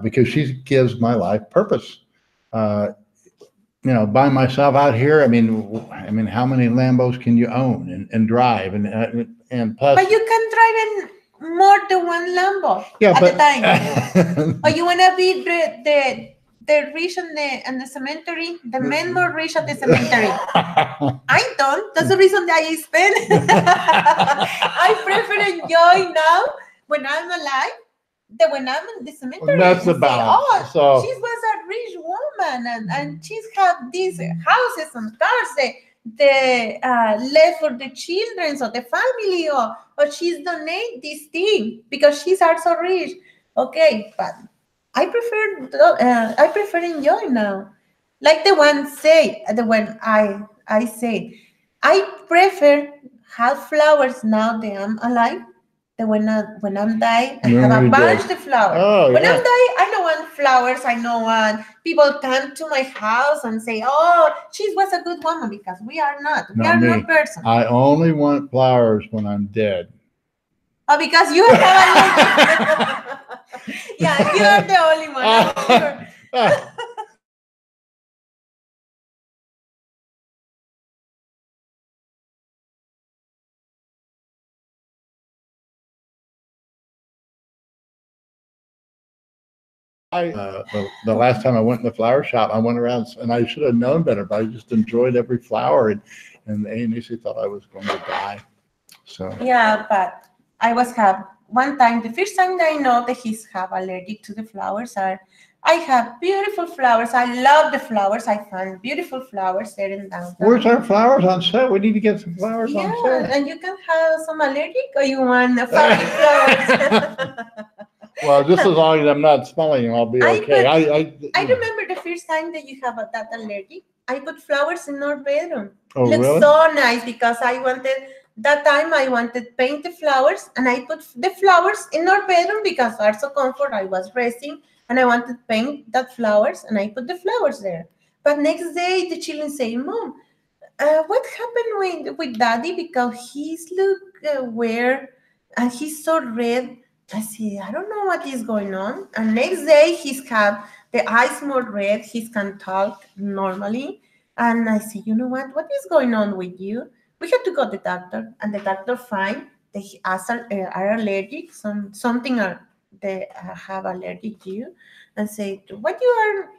because she gives my life purpose. You know, by myself out here, I mean, how many Lambos can you own and drive and plus? But you can drive in more than one Lambo at a time. Or you wanna be the rich and the cemetery, the men more rich at the cemetery. I don't. That's the reason that I spend. I prefer enjoy now when I'm alive than when I'm in the cemetery. That's the balance. Oh, she was a rich woman and she's have these houses and cars. They left for the children or the family, or she's donate this thing because she's also rich. Okay, but I prefer enjoy now. Like the one I say, I prefer have flowers now that I'm alive. That when I'm dying, I have a bunch of flowers. Oh, when I'm dying, I don't want flowers. I don't want people come to my house and say, "Oh, she was a good woman," because we are not. We are not person. I only want flowers when I'm dead. Oh, because you have a yeah, you are the only one. I'm sure. The last time I went in the flower shop, I went around and I should have known better, but I just enjoyed every flower, and they initially thought I was going to die. So yeah, but I was have one time. The first time that I know that he's have allergic to the flowers are. I have beautiful flowers. I love the flowers. I find beautiful flowers there in downtown. Where's our flowers on set? We need to get some flowers on set. And you can have some allergic, or you want fabric flowers. Well, just as long as I'm not smelling them, I'll be okay. I remember the first time that you have that allergic. I put flowers in our bedroom. Oh, looks really? So nice because I wanted paint the flowers, and I put the flowers in our bedroom because I was so comfort. I was resting and I wanted to paint that flowers, and I put the flowers there. But next day the children say, "Mom, what happened with Daddy? Because he's look weird and he's so red." I say, I don't know what is going on. And next day he's have the eyes more red. He can talk normally. And I say, you know what is going on with you? We have to go to the doctor, and the doctor find that he are allergic, something they have allergic to you, and say, what you are,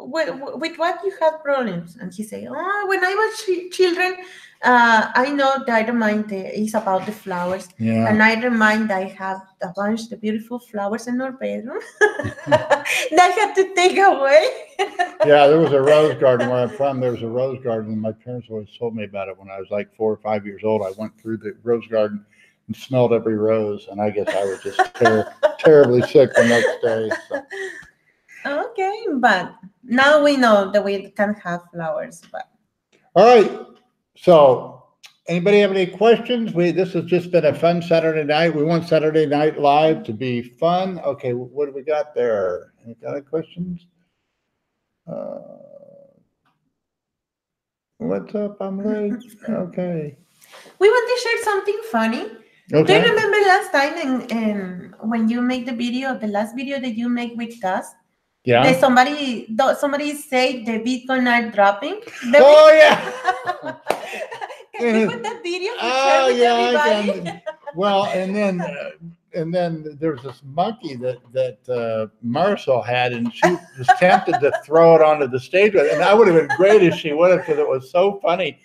with what you have problems? And he say, oh, when I was children, I know that I remind is about the flowers. Yeah. And I remind I have a bunch of beautiful flowers in our bedroom that I had to take away. Yeah, there was a rose garden where I'm from. There was a rose garden, and my parents always told me about it when I was like 4 or 5 years old. I went through the rose garden and smelled every rose, and I guess I was just terribly sick the next day. So. Okay, but now we know that we can have flowers. But all right, so anybody have any questions? This has just been a fun Saturday night. We want Saturday Night Live to be fun. Okay, what do we got there? Any other questions? What's up? I'm late. Okay. We want to share something funny. Okay. Do you remember last time when you make the last video that you make with Gus? Yeah. Somebody say the Bitcoin are dropping. Oh yeah. Can you put that video to share Oh with yeah, I everybody? can. Well, and then there's this monkey that Marisol had, and she was tempted to throw it onto the stage with it. And I would have been great if she would have, because it was so funny.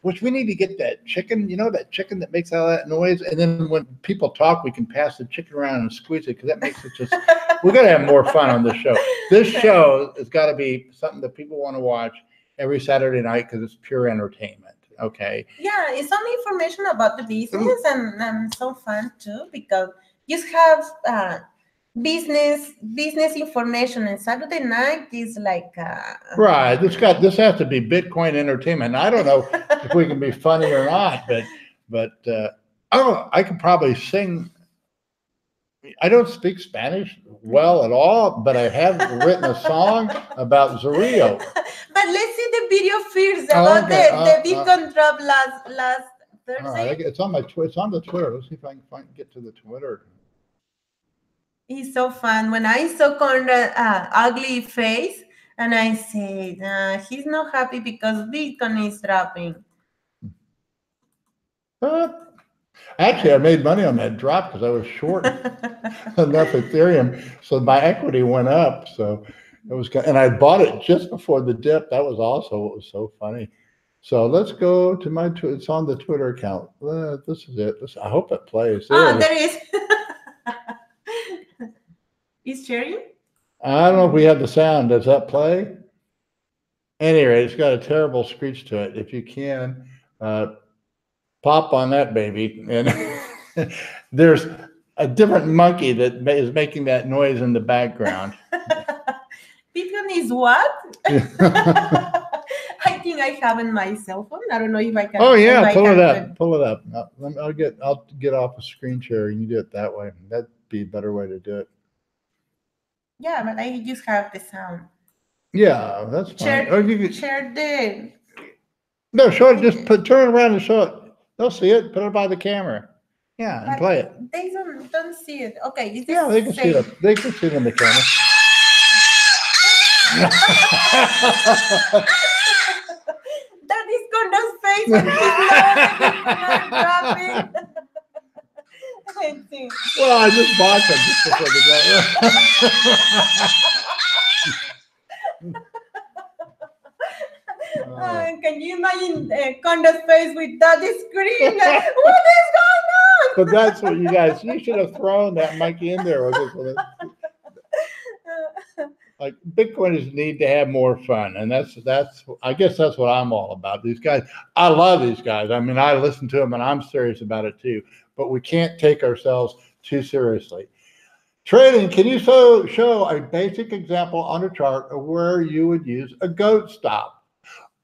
Which we need to get that chicken, that chicken that makes all that noise. And then when people talk, we can pass the chicken around and squeeze it, because that makes it just, we're going to have more fun on this show. This show has got to be something that people want to watch every Saturday night, because it's pure entertainment. Okay. Yeah, it's some information about the business and so fun too, because you have business information, and Saturday night is like right. This has to be Bitcoin entertainment. I don't know if we can be funny or not, but I could probably sing. I don't speak Spanish well at all, but I have written a song about Zorillo. But let's see the video first about the Bitcoin drop last Thursday. It's on it's on the Twitter. Let's see if I can get to the Twitter. It's so fun. When I saw Conrad's ugly face, and I said, he's not happy because Bitcoin is dropping. Actually, I made money on that drop because I was short enough Ethereum, so my equity went up. So it was, and I bought it just before the dip. That was also what was so funny. So let's go to my it's on the Twitter account. This is it. I hope it plays. There it is. Is sharing? I don't know if we have the sound. Does that play? Anyway, it's got a terrible screech to it. If you can, pop on that baby. And there's a different monkey that is making that noise in the background. Bitcoin is what? I think I have in my cell phone. I don't know if I can. Oh yeah, pull it up. I'll get off a screen share, and you do it that way. That'd be a better way to do it. Yeah, but I just have the sound. Yeah, that's fine. Share the. No, show it. Just turn around and show it. They'll see it. Put it by the camera. Yeah, and play it. They don't see it. Okay. Yeah, they can see it. They can see it on the camera. That is Condo's face, and he's laughing. Well, I just bought them just before the game. Can you imagine Condo's face with that screen? What is going on? But that's what you should have thrown that monkey in there. Like, Bitcoiners need to have more fun, and I guess that's what I'm all about. These guys, I love these guys. I mean, I listen to them, and I'm serious about it too. But we can't take ourselves too seriously. Trading, can you show a basic example on a chart of where you would use a GOAT stop?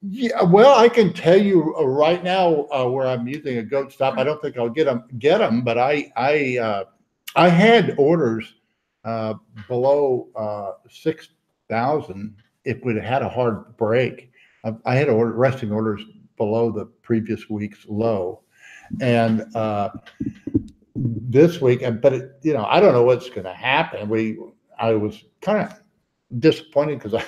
Yeah, well, I can tell you right now where I'm using a GOAT stop. I don't think I'll get them, but I had orders below 6,000 if we'd had a hard break. I had resting orders below the previous week's low. And this week, but I don't know what's going to happen. I was kind of disappointed because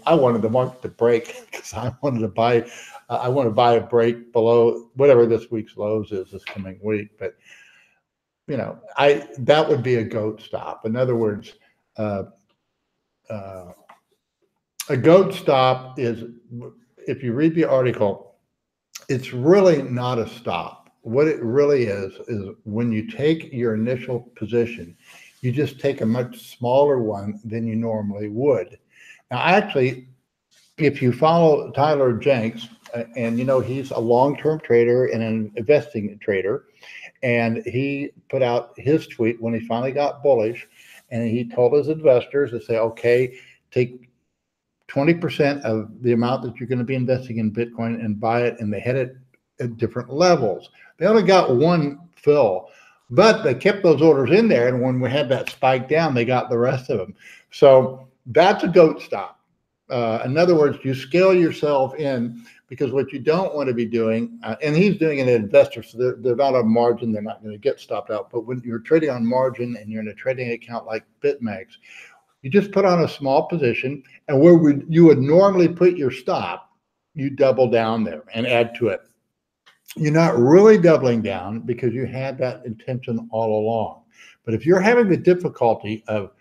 I wanted the market to break, because I wanted to buy. I want to buy a break below whatever this week's lows is this coming week. But that would be a GOAT stop. In other words, a GOAT stop is, if you read the article, it's really not a stop. What it really is when you take your initial position, you just take a much smaller one than you normally would. Now, actually, if you follow Tyler Jenks, and he's a long-term trader and an investing trader, and he put out his tweet when he finally got bullish, and he told his investors to say, okay, take 20% of the amount that you're going to be investing in Bitcoin and buy it, and they had it at different levels. They only got one fill, but they kept those orders in there, and when we had that spike down, they got the rest of them. So that's a GOAT stop. In other words, you scale yourself in, because what you don't want to be doing, and he's doing an investor, so they're not on margin, they're not going to get stopped out. But when you're trading on margin and you're in a trading account like BitMEX, You just put on a small position, and where you would normally put your stop, you double down there and add to it. You're not really doubling down because you had that intention all along. But if you're having the difficulty of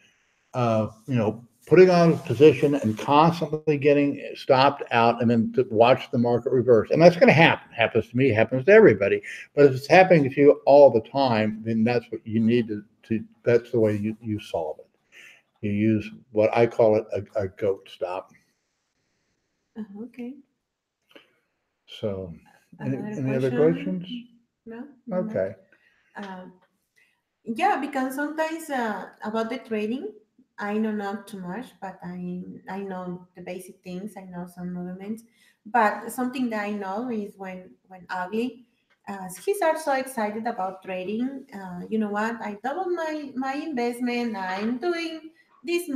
putting on a position and constantly getting stopped out and then to watch the market reverse. And that's going to happen. Happens to me, happens to everybody. But if it's happening to you all the time, then that's what you need to that's the way you solve it. You use what I call it a GOAT stop. Okay. So Another any other question? questions? No? Okay. Um, yeah, because sometimes about the trading, I know not too much, but I know the basic things. I know some movements, but something that I know is when Ugly, he starts so excited about trading. You know what? I doubled my investment. I'm doing this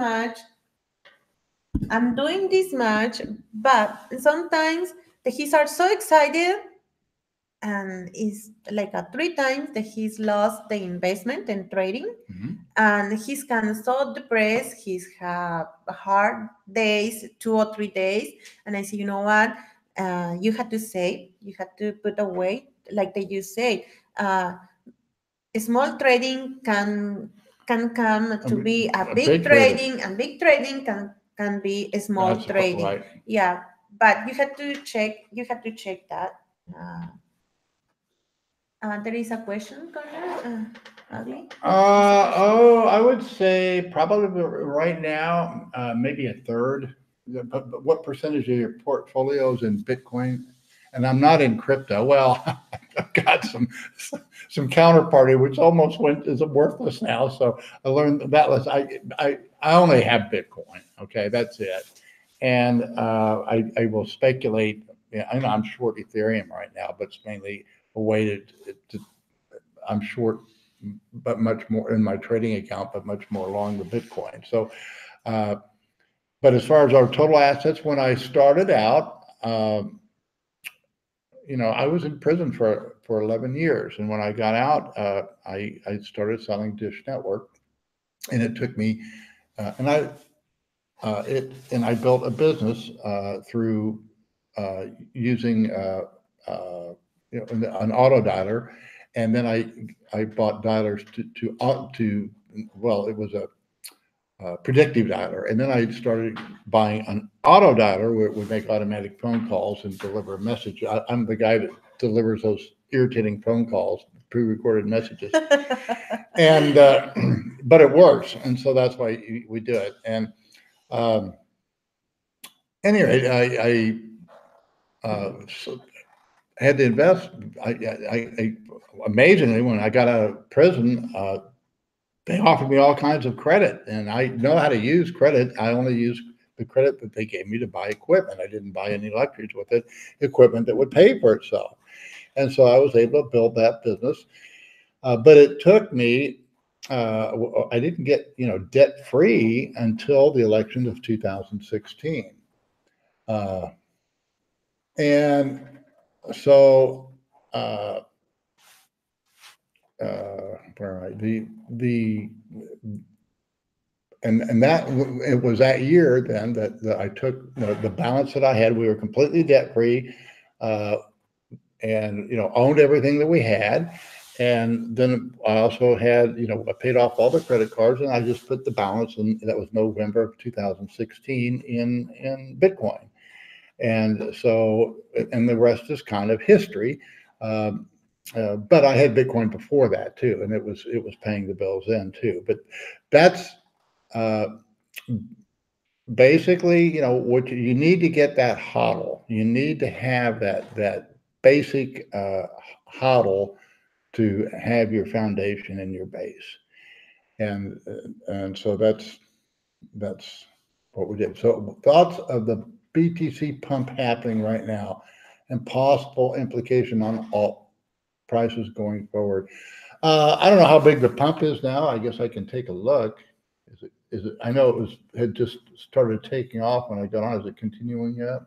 much, but sometimes he starts so excited and it's like a 3 times that he's lost the investment in trading, Mhm. and he's kind of so depressed. He's have hard days, 2 or 3 days, and I say, you know what, you have to save, you have to put away, like that you say, small trading can come to be a big trading, and big trading can be a small That's trading. right. Yeah, but you have to check that. uh, there is a question, Connor. Ugly. I would say probably right now, maybe a third. But what percentage of your portfolio is in Bitcoin? And I'm not in crypto. Well, I've got some counterparty, which almost is worthless now. So I learned that I only have Bitcoin. Okay, that's it. And I will speculate. Yeah, I know I'm short Ethereum right now, but it's mainly a way to I'm short, but much more in my trading account, but much more long the Bitcoin. So, uh, but as far as our total assets, when I started out, I was in prison for 11 years, and when I got out, I started selling Dish Network, and it took me, and I built a business through using an auto dialer, and then I bought dialers to well, it was a predictive dialer, and then I started buying an auto dialer where it would make automatic phone calls and deliver a message. I'm the guy that delivers those irritating phone calls, pre-recorded messages, and but it works, and so that's why we do it. And um, anyway, so had to invest. I amazingly, when I got out of prison, they offered me all kinds of credit, and I know how to use credit. I only use the credit that they gave me to buy equipment. I didn't buy any luxuries with it, equipment that would pay for itself. And so I was able to build that business. But it took me, I didn't get, debt free until the election of 2016. Uh, and so, uh, where am I? And that it was that year then that I took the balance that I had. We were completely debt free, uh, and owned everything that we had. And then I also had I paid off all the credit cards, and I just put the balance in. That was November of 2016 in Bitcoin. And so, and the rest is kind of history. Um, but I had Bitcoin before that too, and it was paying the bills then too. But that's uh, basically, what you need to get that hodl. You need to have that basic hodl to have your foundation and your base. And so that's what we did. So thoughts of the BTC pump happening right now and possible implication on alt prices going forward. I don't know how big the pump is now. I guess I can take a look. Is it? I know had just started taking off when I got on. Is it continuing yet?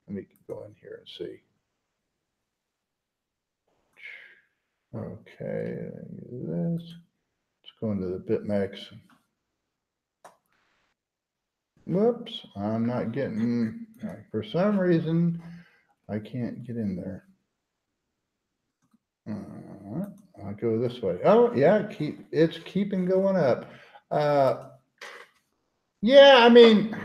Let me go in here and see. Okay, this. Let's go into the BitMEX. Whoops, I'm not getting, for some reason, I can't get in there. I'll go this way. Oh, yeah, it's keeping going up. Yeah, I mean,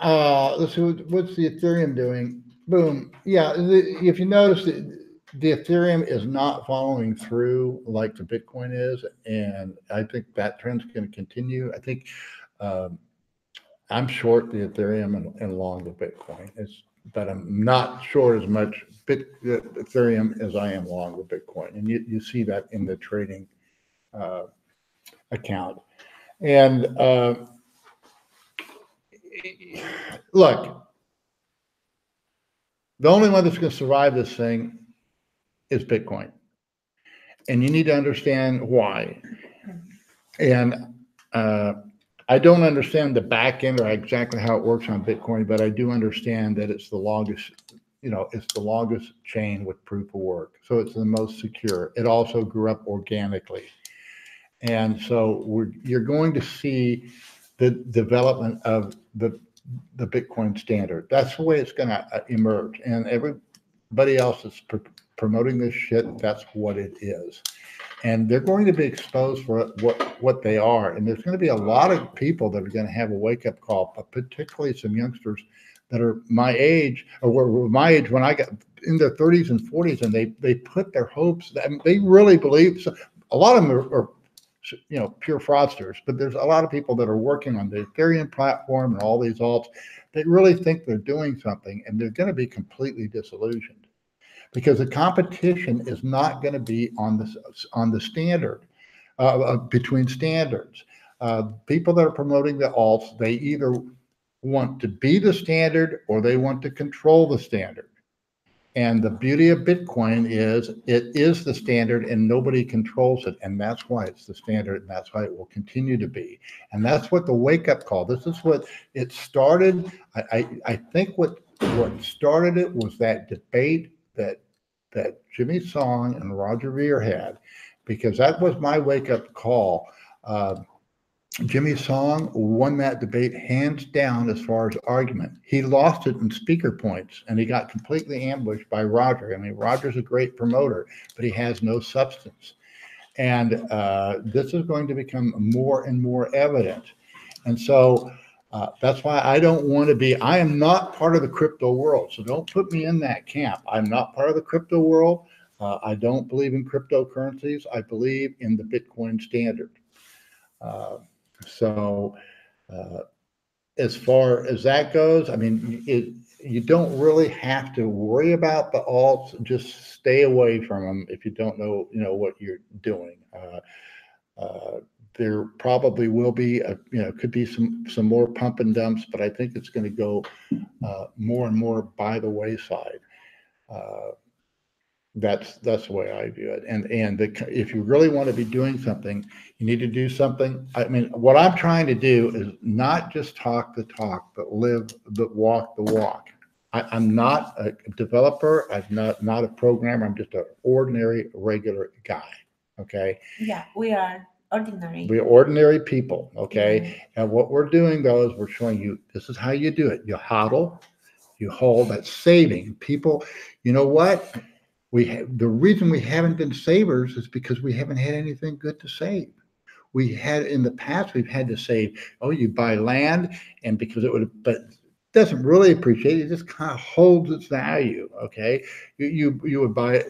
let's see, what's the Ethereum doing? Boom. Yeah, if you notice, the Ethereum is not following through like the Bitcoin is, and I think that trend's going to continue. I think um, I'm short the Ethereum and long the Bitcoin. But I'm not short as much Ethereum as I am long the Bitcoin, and you see that in the trading uh, account. And look, the only one that's going to survive this thing is Bitcoin. And you need to understand why. And I don't understand the back end or exactly how it works on Bitcoin, but I do understand that it's the longest, it's the longest chain with proof of work. So it's the most secure. It also grew up organically. And so you're going to see the development of the Bitcoin standard. That's the way it's going to emerge. And everybody else is promoting this shit. That's what it is. And they're going to be exposed for what they are. And there's going to be a lot of people that are going to have a wake-up call, but particularly some youngsters that are my age, or were my age when I got in their 30s and 40s, and they put their hopes, they really believe. So a lot of them are pure fraudsters, but there's a lot of people that are working on the Ethereum platform and all these alts. They really think they're doing something, and they're going to be completely disillusioned because the competition is not going to be on the standard between standards. People that are promoting the alts, they either want to be the standard or they want to control the standard. And the beauty of Bitcoin is it is the standard and nobody controls it. And that's why it's the standard and that's why it will continue to be. And that's what the wake-up call, this is what it started. I think what started it was that debate that Jimmy Song and Roger Ver had, because that was my wake-up call. Jimmy Song won that debate hands down as far as argument. He lost it in speaker points, and he got completely ambushed by Roger. I mean, Roger's a great promoter, but he has no substance. And this is going to become more and more evident. And so that's why I don't want to be, I am not part of the crypto world. So don't put me in that camp. I'm not part of the crypto world. I don't believe in cryptocurrencies. I believe in the Bitcoin standard. So as far as that goes, I mean, you don't really have to worry about the alts. Just stay away from them if you don't know, what you're doing. There probably will be, could be some more pump and dumps, but I think it's going to go more and more by the wayside. That's the way I view it. And if you really want to be doing something, you need to do something. I mean, what I'm trying to do is not just talk the talk, but walk the walk. I'm not a developer. I'm not a programmer. I'm just an ordinary, regular guy. Okay. Yeah, we are ordinary. We're ordinary people. Okay. And what we're doing though is we're showing you this is how you do it. You hodl, you hold. That's saving people. You know what? The reason we haven't been savers is because we haven't had anything good to save. We had in the past, we've had to save, you buy land, and because but it doesn't really appreciate it, it just kind of holds its value. Okay. You would buy,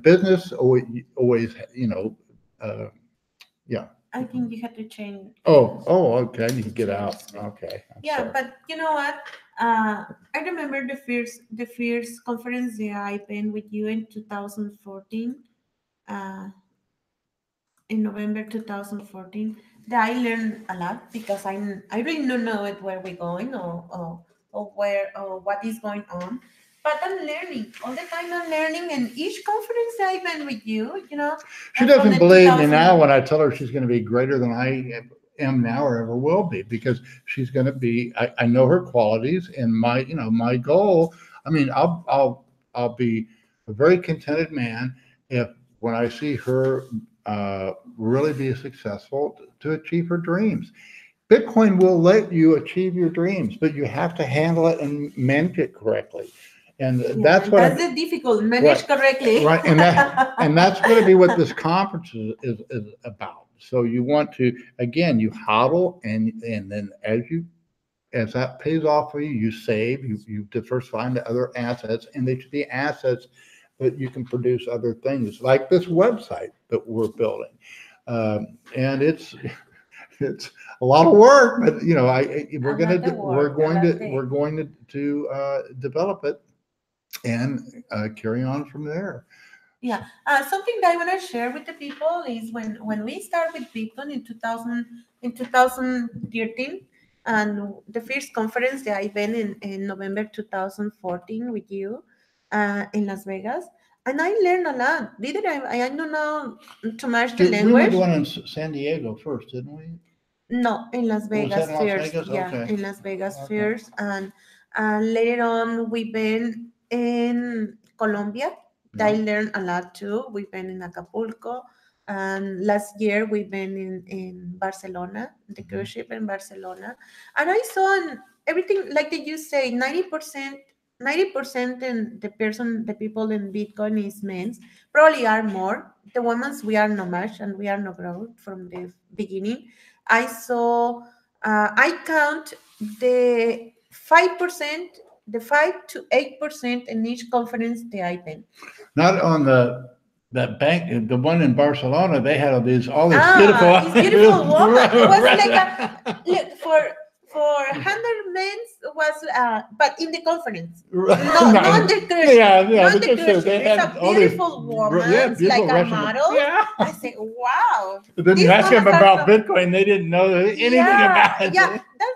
business always, yeah. I think you had to change. Okay. I need to get out. Okay. Yeah, sorry. But you know what? I remember the first conference that I've been with you in 2014. In November 2014, that I learned a lot because I really don't know where we're going or what is going on. But I'm learning all the time. I'm learning, and each conference that I've been with you, she doesn't believe me now when I tell her she's going to be greater than I am now or ever will be, because she's going to be. I know her qualities and my goal. I mean, I'll be a very contented man if when I see her really be successful to achieve her dreams. Bitcoin will let you achieve your dreams, but you have to handle it and manage it correctly. And that's what that's the difficult, manage correctly. Right. And that's going to be what this conference is about. So you want to, again, you hodl and then as that pays off for you, you save, you diversify into other assets, and they should be assets that you can produce other things like this website that we're building. And it's a lot of work, but we're going to develop it and carry on from there. Yeah, something that I want to share with the people is when we start with Bitcoin in 2013, and the first conference that I've been in November 2014 with you in Las Vegas, and I learned a lot. I don't know too much the We language. were the one in San Diego first, didn't we? No, in Las Vegas Was that in Las first. Vegas? Yeah, Okay. in Las Vegas Okay. first, and later on we've been in Colombia. I Yeah. learned a lot too. We've been in Acapulco, and last year we've been in Barcelona, the cruise ship in Barcelona, and I saw everything like you say, 90% in the people in Bitcoin is men. Probably are more. The women, we are not much, and we are not growth from the beginning. I saw, I count the 5%, the 5 to 8% in each conference that I've been. Not on that bank, the one in Barcelona. They had all these beautiful. It's beautiful woman. It was Right. like look, for 100 men was but in the conference, not the cruise. Not the cruise. There's a beautiful woman, like a model. Yeah. I say, wow. But then you ask them about Bitcoin, they didn't know anything about it. Yeah, that's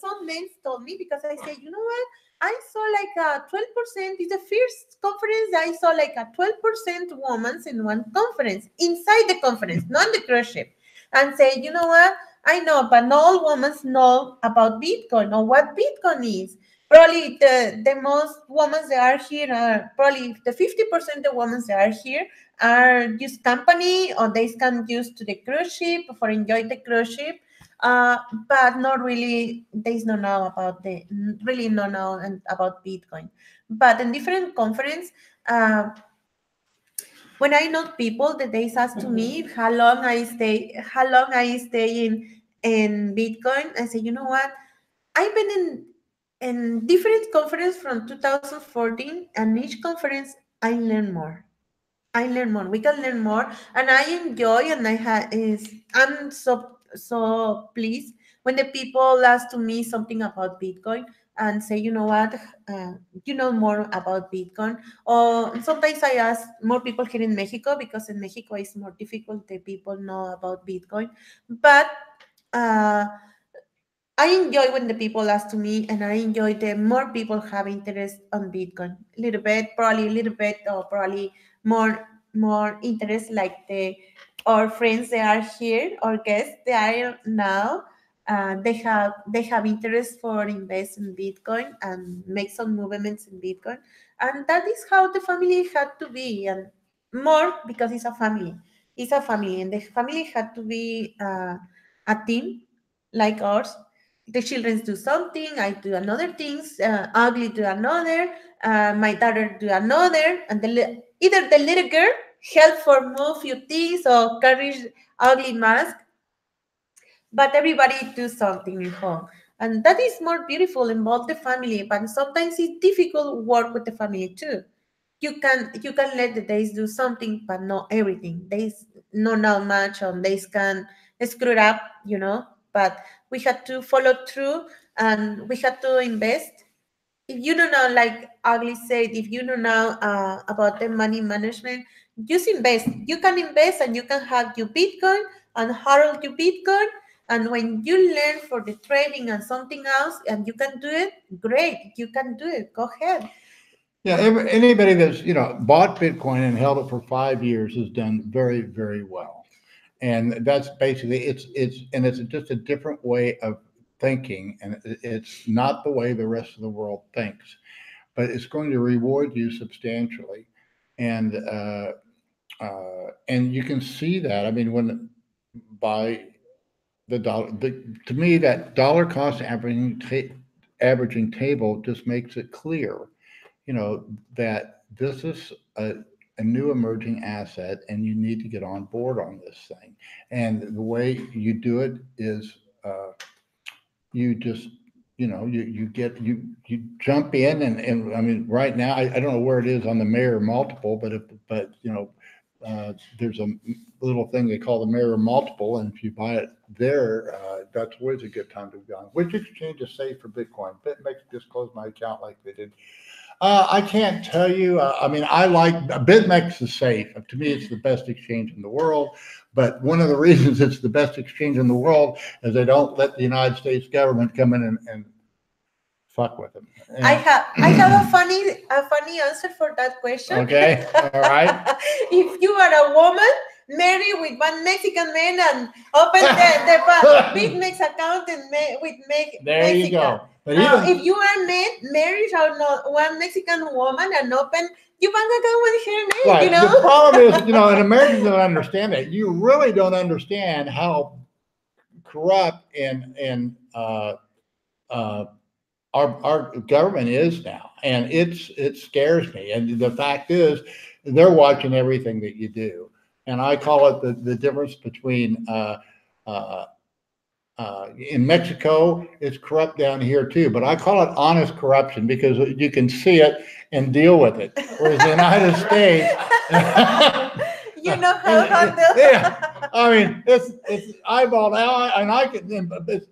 some men told me, because I said, you know what? I saw like a 12%. It's the first conference I saw like a 12% women in one conference, inside the conference, not the cruise ship. And say, you know what? I know, but not all women know about Bitcoin or what Bitcoin is. Probably the most women that are here are probably the 50% of women that are here are just company, or they can use to the cruise ship for enjoy the cruise ship. But not really, there's no know about about Bitcoin. But in different conference, when I know people that they ask to me how long I stay in Bitcoin, I say, you know what? I've been in different conference from 2014, and each conference I learn more. We can learn more, and I enjoy, and I'm so pleased when the people ask to me something about Bitcoin and say, you know what, you know more about Bitcoin. Or sometimes I ask more people here in Mexico, because in Mexico it's more difficult the people know about Bitcoin. But I enjoy when the people ask to me, and I enjoy the more people have interest on Bitcoin. A little bit, or probably more interest, like our friends that are here, our guests they are now. They have interest for invest in Bitcoin and make some movements in Bitcoin, and that is how the family had to be, and more because it's a family. It's a family, and the family had to be a team like ours. The children do something, I do another things, ugly do another, my daughter do another, and either the little girl help for move few things or carry ugly mask, but everybody do something in home. And that is more beautiful in both the family, but sometimes it's difficult work with the family too. You can let the days do something, but not everything. Days not much, on days can screw it up. But we had to follow through, and we had to invest. If you don't know, like Ugly said, if you don't know about the money management, just invest. You can invest, and you can have your Bitcoin and hold your Bitcoin. And when you learn for the trading and something else, and you can do it, great. You can do it. Go ahead. Yeah, anybody that's bought Bitcoin and held it for 5 years has done very, very well, and that's basically it's just a different way of thinking, and it's not the way the rest of the world thinks, but it's going to reward you substantially, and and you can see that. I mean, by the dollar. To me, that dollar cost averaging table just makes it clear, that this is a new emerging asset, and you need to get on board on this thing. And the way you do it is you just you jump in, and I mean, right now I don't know where it is on the Mayer multiple, but there's a little thing they call the Mayer multiple, and if you buy it there, that's always a good time to be on. Which exchange is safe for Bitcoin? BitMEX just closed my account like they did. I can't tell you. I mean, I like BitMEX is safe. To me, it's the best exchange in the world. But one of the reasons it's the best exchange in the world is they don't let the United States government come in and fuck with them. And I have a funny answer for that question. Okay, all right. If you are a woman, marry with one Mexican man and open the BitMEX account with Mexico. There you go. But if you are married one Mexican woman and open your bank account with her name, right. The problem is, and Americans don't understand that. You really don't understand how corrupt and our government is now, and it scares me. And the fact is, they're watching everything that you do, and I call it the difference between in Mexico, it's corrupt down here too, but I call it honest corruption because you can see it and deal with it. Whereas the United States, you know how to handle. Yeah, I mean it's eyeballed out, and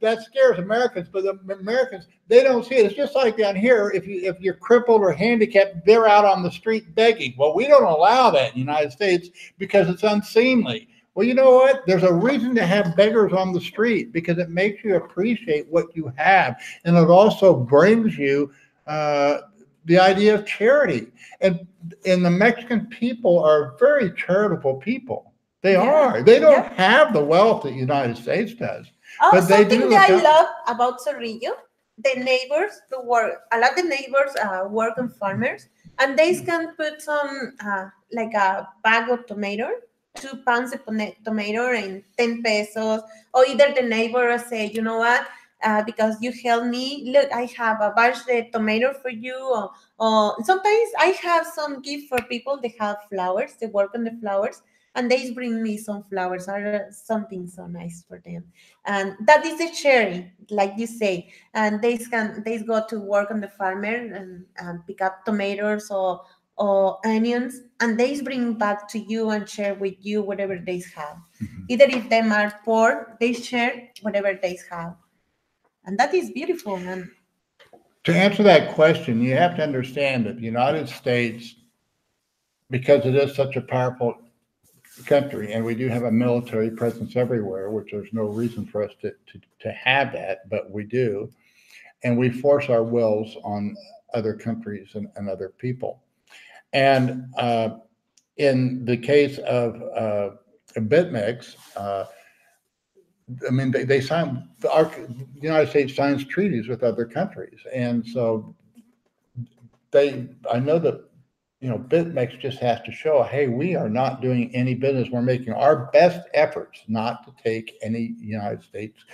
that scares Americans. But the Americans, they don't see it. It's just like down here. If you're crippled or handicapped, they're out on the street begging. Well, we don't allow that in the United States because it's unseemly. Well, you know what? There's a reason to have beggars on the street, because it makes you appreciate what you have. And it also brings you the idea of charity. And the Mexican people are very charitable people. They are. They don't have the wealth that the United States does. Oh, but something that I love about Cerrillo, the neighbors, a lot of the neighbors work on farmers, and they can put some, like a bag of tomato, 2 pounds of tomato and 10 pesos, or either the neighbor say, you know what, because you help me, look, I have a bunch of tomato for you, or sometimes I have some gift for people. They have flowers, they work on the flowers, and they bring me some flowers or something so nice for them. And that is the sharing, like you say, and they go to work on the farmer and pick up tomatoes or onions, and they bring back to you and share with you whatever they have. Mm-hmm. Either if they are poor, they share whatever they have. And that is beautiful. And to answer that question, you have to understand that the United States, because it is such a powerful country, and we do have a military presence everywhere, which there's no reason for us to have that, but we do. And we force our wills on other countries and other people. And in the case of BitMEX, I mean, they sign, the United States signs treaties with other countries. And so I know that, BitMEX just has to show, hey, we are not doing any business. We're making our best efforts not to take any United States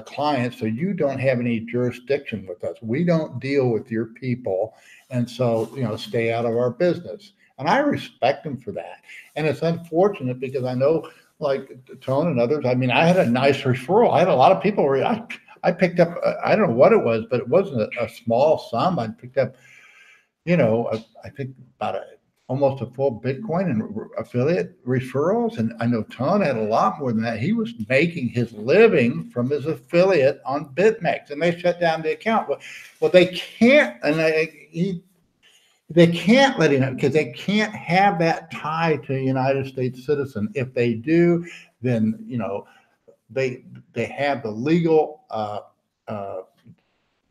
clients, so you don't have any jurisdiction with us. We don't deal with your people, and so stay out of our business. And I respect them for that. And it's unfortunate because I know, like Tone and others, I mean, I had a nice referral. I had a lot of people. I picked up, I don't know what it was, but it wasn't a small sum. I picked up, I think about almost a full Bitcoin and affiliate referrals. And I know Ton had a lot more than that. He was making his living from his affiliate on BitMEX, and they shut down the account. Well, they can't, and they can't let him, because they can't have that tie to a United States citizen. If they do, then they have the legal.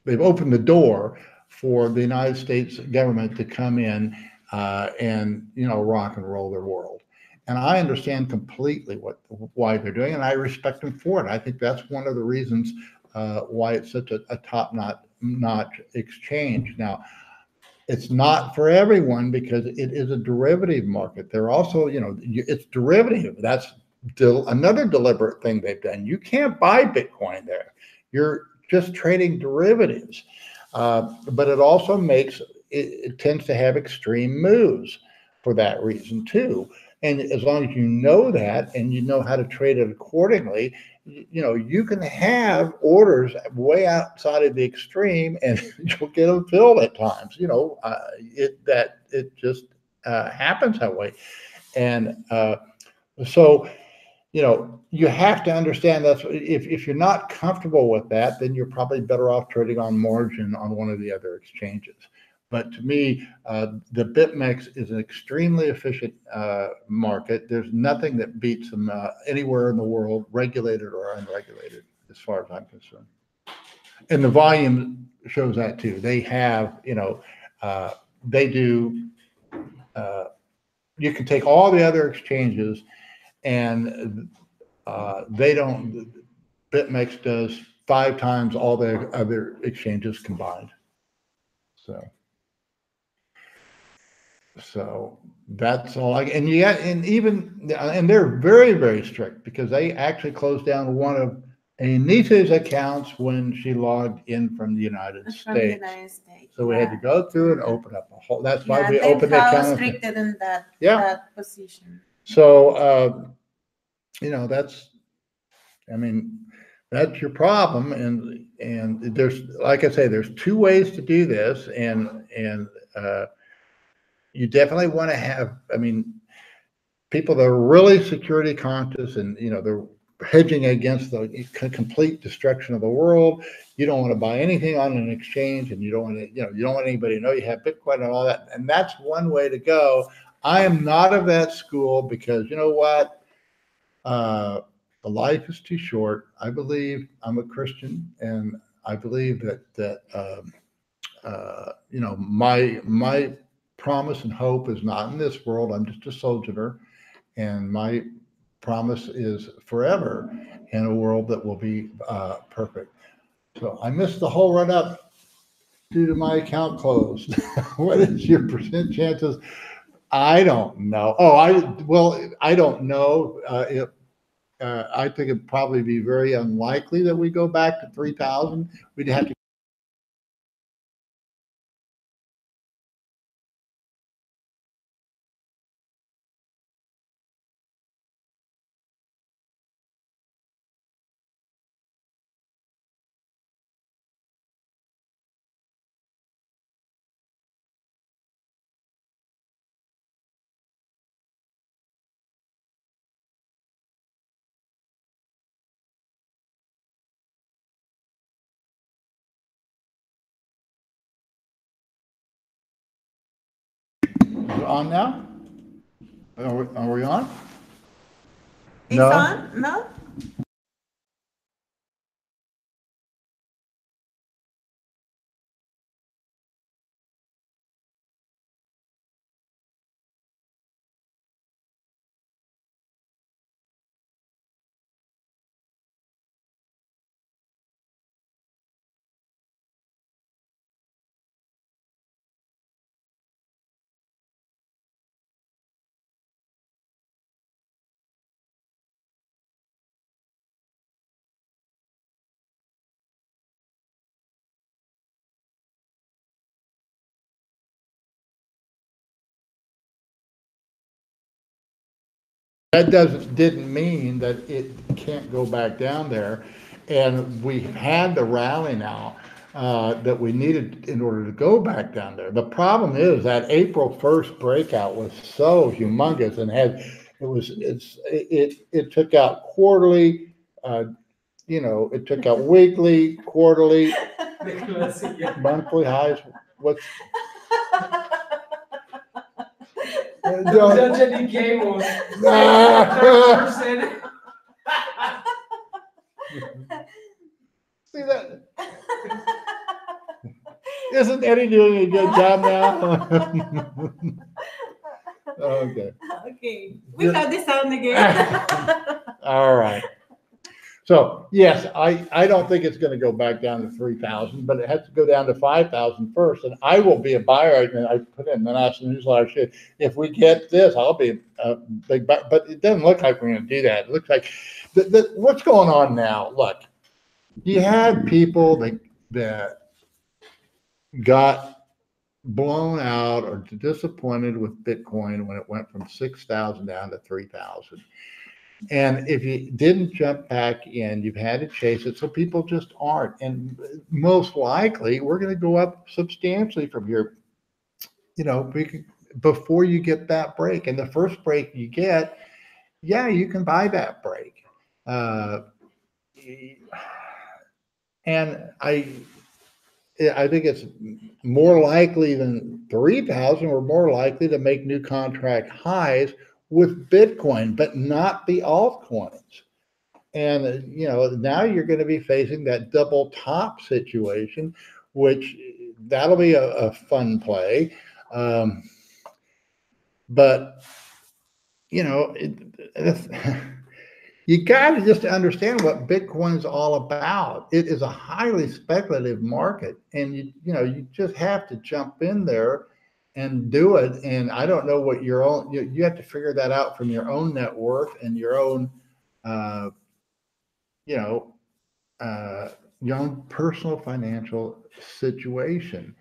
They've opened the door for the United States government to come in and rock and roll their world. And I understand completely why they're doing it, and I respect them for it. I think that's one of the reasons why it's such a top-notch exchange. Now, it's not for everyone because it is a derivative market. They're also, it's derivative. That's another deliberate thing they've done. You can't buy Bitcoin there. You're just trading derivatives. But it also it tends to have extreme moves for that reason too. And as long as you know that and you know how to trade it accordingly, you can have orders way outside of the extreme and you'll get them filled at times. It just happens that way. And so, you have to understand that's if you're not comfortable with that, then you're probably better off trading on margin on one of the other exchanges. But to me, the BitMEX is an extremely efficient market. There's nothing that beats them anywhere in the world, regulated or unregulated, as far as I'm concerned. And the volume shows that too. They have, they do. You can take all the other exchanges, and they don't. BitMEX does 5 times all the other exchanges combined. So that's all. And they're very, very strict because they actually closed down one of Anita's accounts when she logged in from the United States. So we had to go through and open up a whole. That's why we opened the account. How restricted in that position. So that's your problem. And there's, like I say, there's 2 ways to do this, and you definitely want to have, people that are really security conscious and, they're hedging against the complete destruction of the world. You don't want to buy anything on an exchange, and you don't want to, you don't want anybody to know you have Bitcoin and all that. And that's one way to go. I am not of that school because you know what? The life is too short. I believe I'm a Christian, and I believe that my promise and hope is not in this world. I'm just a sojourner, and my promise is forever in a world that will be perfect. So I missed the whole run up due to my account closed. What is your percent chances? I don't know. I don't know. I think it'd probably be very unlikely that we go back to 3,000. We'd have to. On now? Are we on? It's on? No? That didn't mean that it can't go back down there. And we've had the rally now that we needed in order to go back down there. The problem is that April 1st breakout was so humongous and it took out quarterly, it took out weekly, quarterly, monthly highs. What's Judge Cables. See that? Isn't Eddie doing a good job now? Okay. Okay. We have the sound again. All right. So yes, I don't think it's going to go back down to 3,000, but it has to go down to 5,000 first. And I will be a buyer. And I put in the national newsletter, if we get this, I'll be a big buyer. But it doesn't look like we're going to do that. It looks like what's going on now. Look, you had people that got blown out or disappointed with Bitcoin when it went from 6,000 down to 3,000. And if you didn't jump back in, you've had to chase it. So people just aren't. And most likely, we're going to go up substantially from here, before you get that break. And the first break you get, yeah, you can buy that break. And I think it's more likely than 3,000. We're more likely to make new contract highs with Bitcoin, but not the altcoins. And, now you're going to be facing that double top situation, which that'll be a fun play. But, you got to just understand what Bitcoin is all about. It is a highly speculative market, and you just have to jump in there and do it. And I don't know what your own, you have to figure that out from your own net worth and your own, your own personal financial situation.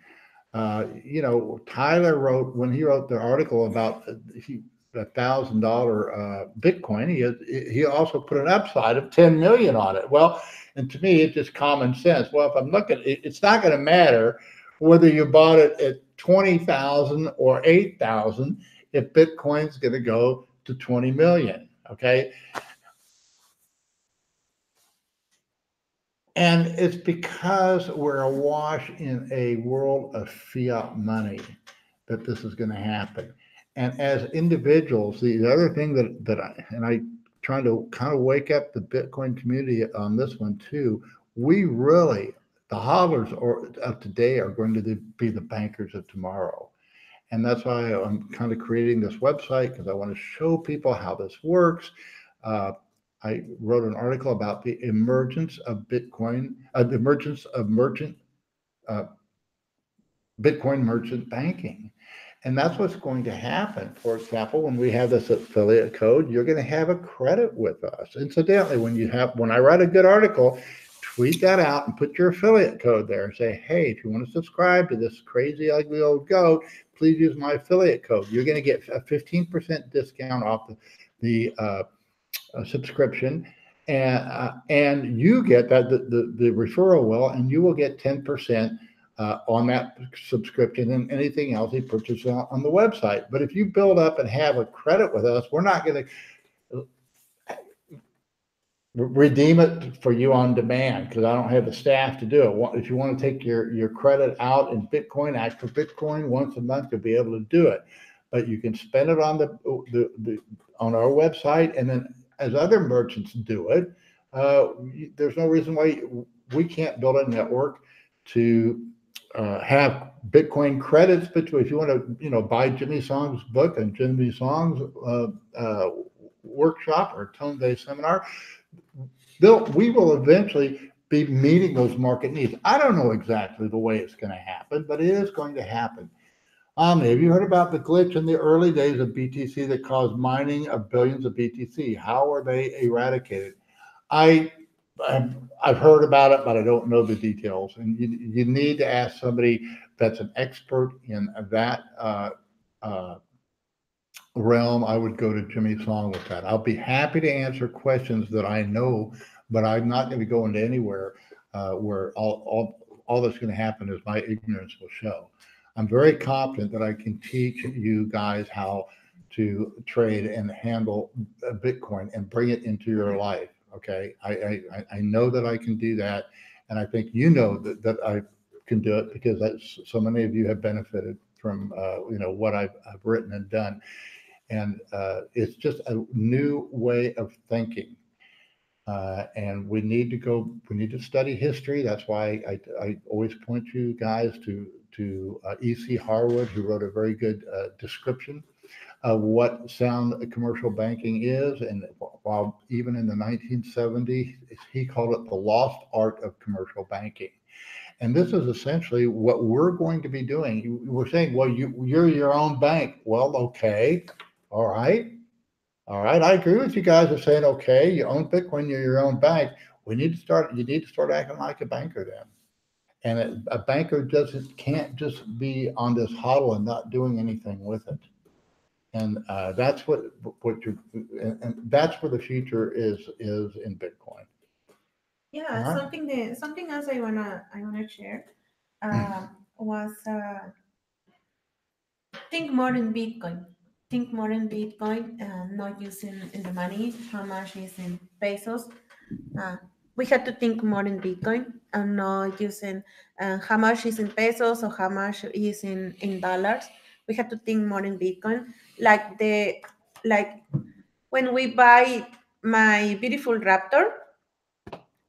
Tyler wrote, when he wrote the article about $1,000 Bitcoin, he also put an upside of 10 million on it. Well, and to me, it's just common sense. Well, if I'm looking, it's not going to matter whether you bought it at 20,000 or 8,000 if Bitcoin's going to go to 20 million. Okay. And it's because we're awash in a world of fiat money that this is going to happen. And as individuals, the other thing that I trying to kind of wake up the Bitcoin community on this one too. We really, the hodlers of today are going to be the bankers of tomorrow. And that's why I'm kind of creating this website, because I want to show people how this works. I wrote an article about the emergence of Bitcoin, the emergence of Bitcoin merchant banking. And that's what's going to happen. For example, when we have this affiliate code, you're going to have a credit with us. Incidentally, when I write a good article, tweet that out and put your affiliate code there and say, hey, if you want to subscribe to this crazy, ugly old goat, please use my affiliate code. You're going to get a 15% discount off the subscription, and you get that the referral will, and you will get 10% on that subscription and anything else you purchase on the website. But if you build up and have a credit with us, we're not going to redeem it for you on demand, because I don't have the staff to do it. If you want to take your credit out in Bitcoin, ask for Bitcoin once a month, you'll be able to do it. But you can spend it on on our website, and then as other merchants do it, there's no reason why we can't build a network to have Bitcoin credits. But if you want to, buy Jimmy Song's book and Jimmy Song's workshop or tone-based seminar, we will eventually be meeting those market needs. I don't know exactly the way it's going to happen, but it is going to happen. Have you heard about the glitch in the early days of BTC that caused mining of billions of BTC? How are they eradicated? I've heard about it, but I don't know the details. And you need to ask somebody that's an expert in that realm. I would go to Jimmy Song with that. I'll be happy to answer questions that I know, but I'm not going to go into anywhere where all that's going to happen is my ignorance will show. I'm very confident that I can teach you guys how to trade and handle Bitcoin and bring it into your life. Okay, I know that I can do that, and I think that I can do it, because so many of you have benefited from what I've written and done, and it's just a new way of thinking. And we need to study history. That's why I always point you guys to E.C. Harwood, who wrote a very good description of what sound commercial banking is. And while even in the 1970s, he called it the lost art of commercial banking. And this is essentially what we're going to be doing. We're saying, well, you're your own bank. Well, okay. All right. All right. I agree with you guys are saying, okay, you own Bitcoin, you're your own bank. You need to start acting like a banker then. And a banker can't just be on this hodl and not doing anything with it. And that's what you and that's where the future is in Bitcoin. Yeah, Right. something else I wanna share was think more in Bitcoin. Think more in Bitcoin, not using in the money. How much is in pesos? Uh, we had to think more in Bitcoin and not using how much is in pesos or how much is in dollars. We had to think more in Bitcoin. Like when we buy my beautiful Raptor,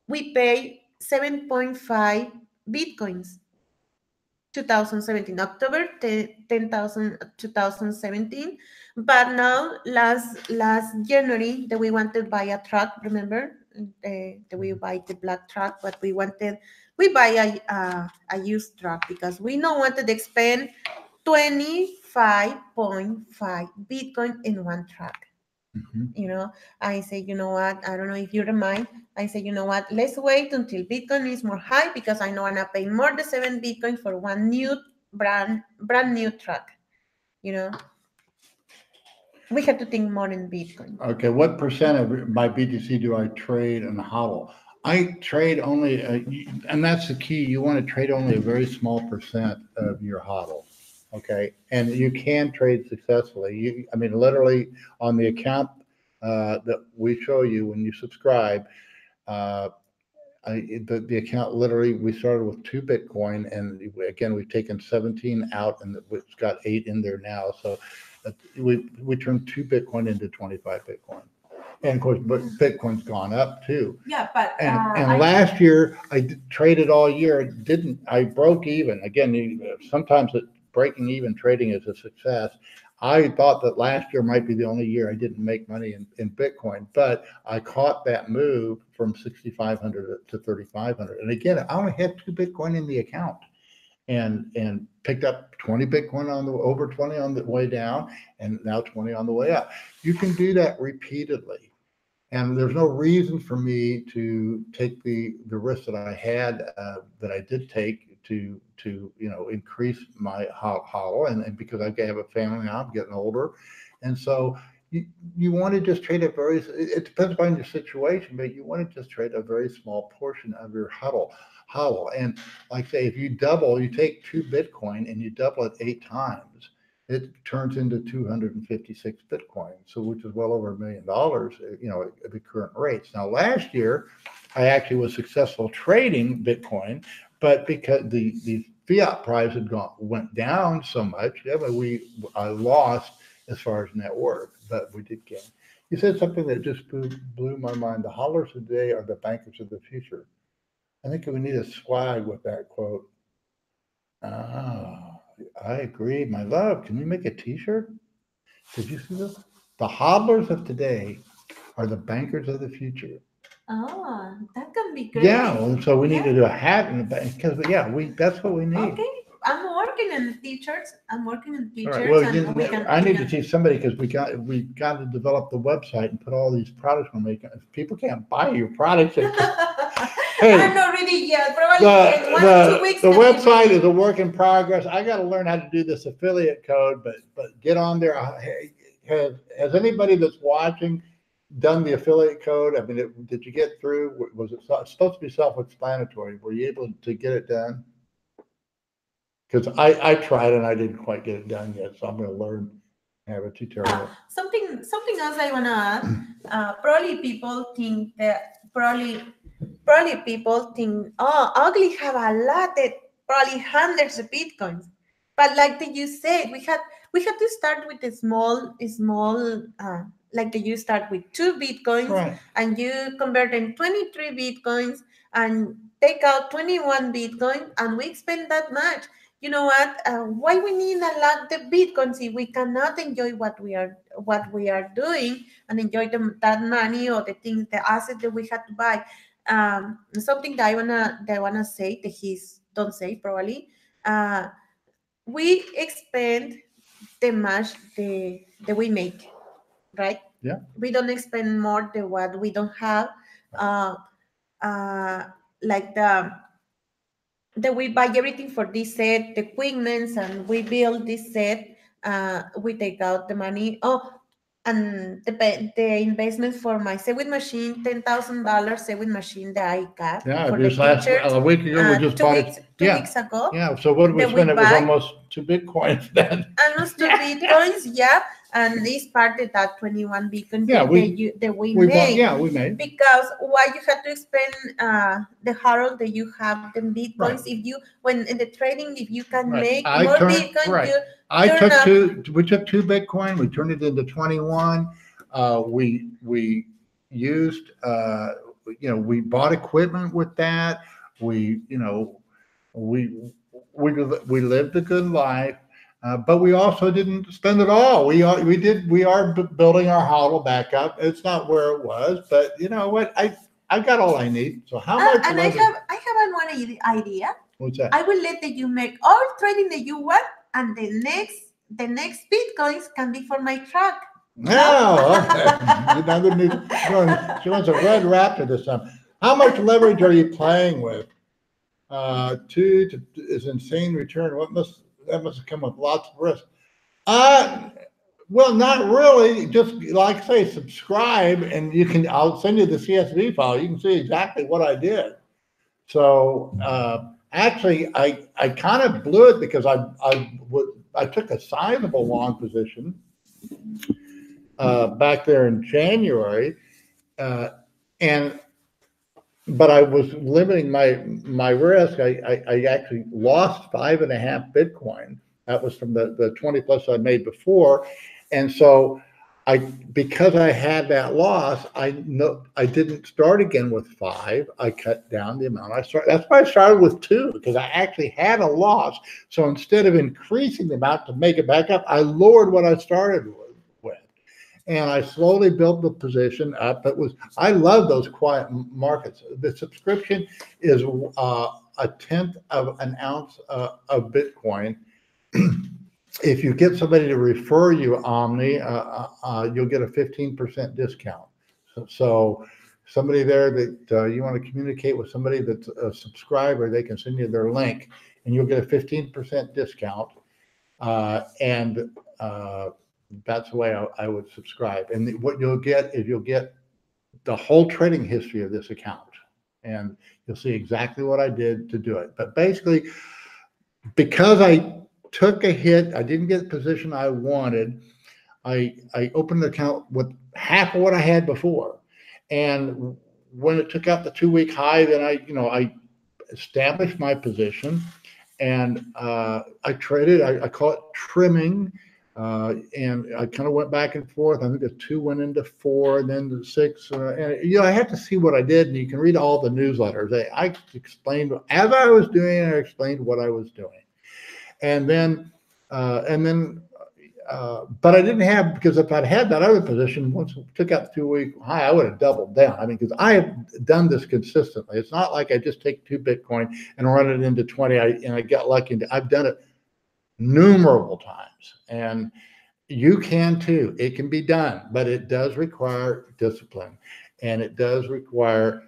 we pay 7.5 Bitcoins. 2017 October 10,000 2017, but now last January that we wanted to buy a truck, remember, that we buy the black truck, but we buy a used truck because we don't wanted to spend 25.5 Bitcoin in one truck. I say, you know what, I don't know if you remind, I say, you know what, let's wait until Bitcoin is more high because I know I'm gonna pay more than 7 Bitcoin for one new brand new truck. We have to think more in Bitcoin. Okay, what percent of my BTC do I trade and hodl? I trade only, and that's the key. You want to trade only a very small percent of your hodl. Okay, and you can trade successfully. I mean, literally on the account that we show you when you subscribe, uh, the account literally we started with 2 Bitcoin, and again we've taken 17 out, and it's got 8 in there now. So we turned 2 Bitcoin into 25 Bitcoin, and of course, but Bitcoin's gone up too. Yeah, but and last year I traded all year. I broke even again. Sometimes breaking even trading is a success. I thought that last year might be the only year I didn't make money in Bitcoin, but I caught that move from 6,500 to 3,500. And again, I only had 2 Bitcoin in the account, and picked up 20 Bitcoin over 20 on the way down, and now 20 on the way up. You can do that repeatedly. And there's no reason for me to take the risk that I had, that I did take to increase my hodl, and because I have a family now, I'm getting older, and so you want to just trade it depends upon your situation, but you want to just trade a very small portion of your hodl. And like say, if you take 2 Bitcoin and you double it 8 times, it turns into 256 Bitcoin, so which is well over $1 million, at the current rates. Now, last year, I actually was successful trading Bitcoin, but because the fiat price went down so much, I lost as far as net worth, but we did gain. You said something that just blew my mind. The hodlers today are the bankers of the future. I think we need a swag with that quote. I agree, my love. Can you make a T-shirt? Did you see this? The hodlers of today are the bankers of the future. Oh, that can be great. Yeah, well, so we need to do a hat and a bank because that's what we need. Okay, I'm working on the T-shirts. All right. Well, I need to teach somebody because we got to develop the website and put all these products we're making. If people can't buy your products, hey, I'm not ready yet. Probably in 1 or 2 weeks. The website is a work in progress. I got to learn how to do this affiliate code, but get on there. Has anybody that's watching done the affiliate code? I mean, did you get through? Was it supposed to be self-explanatory? Were you able to get it done? Because I tried and I didn't quite get it done yet, so I'm going to learn. Have a tutorial. Something else I want to add. Probably people think, oh, Ugly have a lot, probably hundreds of Bitcoins. But like you said, we had to start with a small, like you start with 2 Bitcoins, right, and you convert in 23 Bitcoins and take out 21 Bitcoin, and we spend that much. you know what? Why we need a lot the bitcoins if we cannot enjoy what we are doing and enjoy that money or the things, the assets that we had to buy. Something that I wanna say that he's don't say probably. We expend the much the we make, right? Yeah. We don't expend more than what we don't have. Uh, like that we buy everything for this set, the equipments, and we build this set. We take out the money. Oh, and the investment for my sewing machine, $10,000 sewing machine that I got Yeah, for the just last t-shirts. a week ago, we just Two bought weeks it. two Yeah. weeks ago Yeah. So what did we that we spend? It was buy. almost 2 Bitcoins then. Almost two bitcoins, yeah, and this part of that 21 bitcoin Yeah, that we we made. bought. Yeah, we made. Because why you have to spend the hurdle that you have the bitcoins Right. if you when in the trading if you can Right. make I more turned- bitcoin right. you're not. We took 2 Bitcoin, we turned it into 21. We used, we bought equipment with that. We, we, we lived a good life. But we also didn't spend it all. We are building our hodl back up. It's not where it was, but you know what? I got all I need. So how much? And I have one idea. What's that? I will let that you make all trading that you want, and the next bitcoins can be for my truck. No, another new. She wants a red Raptor this time. How much leverage are you playing with? Is insane return. That must have come with lots of risk. Well, not really. Just like I say, subscribe, and I'll send you the CSV file. You can see exactly what I did. So actually, I kind of blew it because I took a sizable long position back there in January, but I was limiting my risk. I actually lost 5.5 Bitcoin. That was from the 20 plus I made before, and so because I had that loss, I didn't start again with 5. I cut down the amount I started. That's why I started with 2, because I actually had a loss. So instead of increasing the amount to make it back up, I lowered what I started with. And I slowly built the position up. I love those quiet markets. The subscription is 1/10 of an ounce of Bitcoin. If you get somebody to refer you Omni, you'll get a 15% discount. So somebody there that you want to communicate with, somebody that's a subscriber, they can send you their link, and you'll get a 15% discount. And that's the way I would subscribe. And what you'll get is the whole trading history of this account, and you'll see exactly what I did to do it. But basically, because I took a hit, I didn't get the position I wanted. I opened the account with half of what I had before, and when it took out the 2-week high, then I established my position, and I traded. I call it trimming, and I kind of went back and forth. I think the 2 went into 4, and then the 6, and I had to see what I did. And you can read all the newsletters. I explained as I was doing. I explained what I was doing, and then but I didn't have, because if I'd had that other position, once we took out the 2-week high, I would have doubled down. I mean, because I have done this consistently. It's not like I just take 2 Bitcoin and run it into 20 and I got lucky. I've done it numerable times, and you can too. It can be done, but it does require discipline, and it does require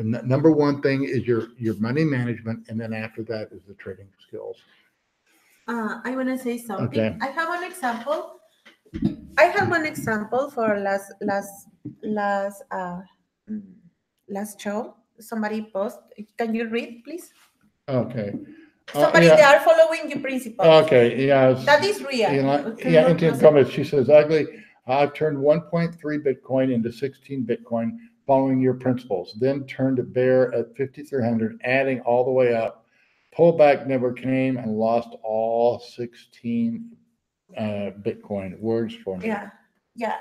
number one thing is your money management, and then after that is the trading skills. I want to say something. Okay. I have one example for last show. Somebody post. Can you read, please? Okay. Somebody they are following your principles. Okay. Yeah. That is real. Yeah. Into comments. She says, "Ugly. I've turned 1.3 Bitcoin into 16 Bitcoin following your principles. Then turned to bear at 5,300, adding all the way up. Pullback never came and lost all 16 Bitcoin. Words for me." Yeah.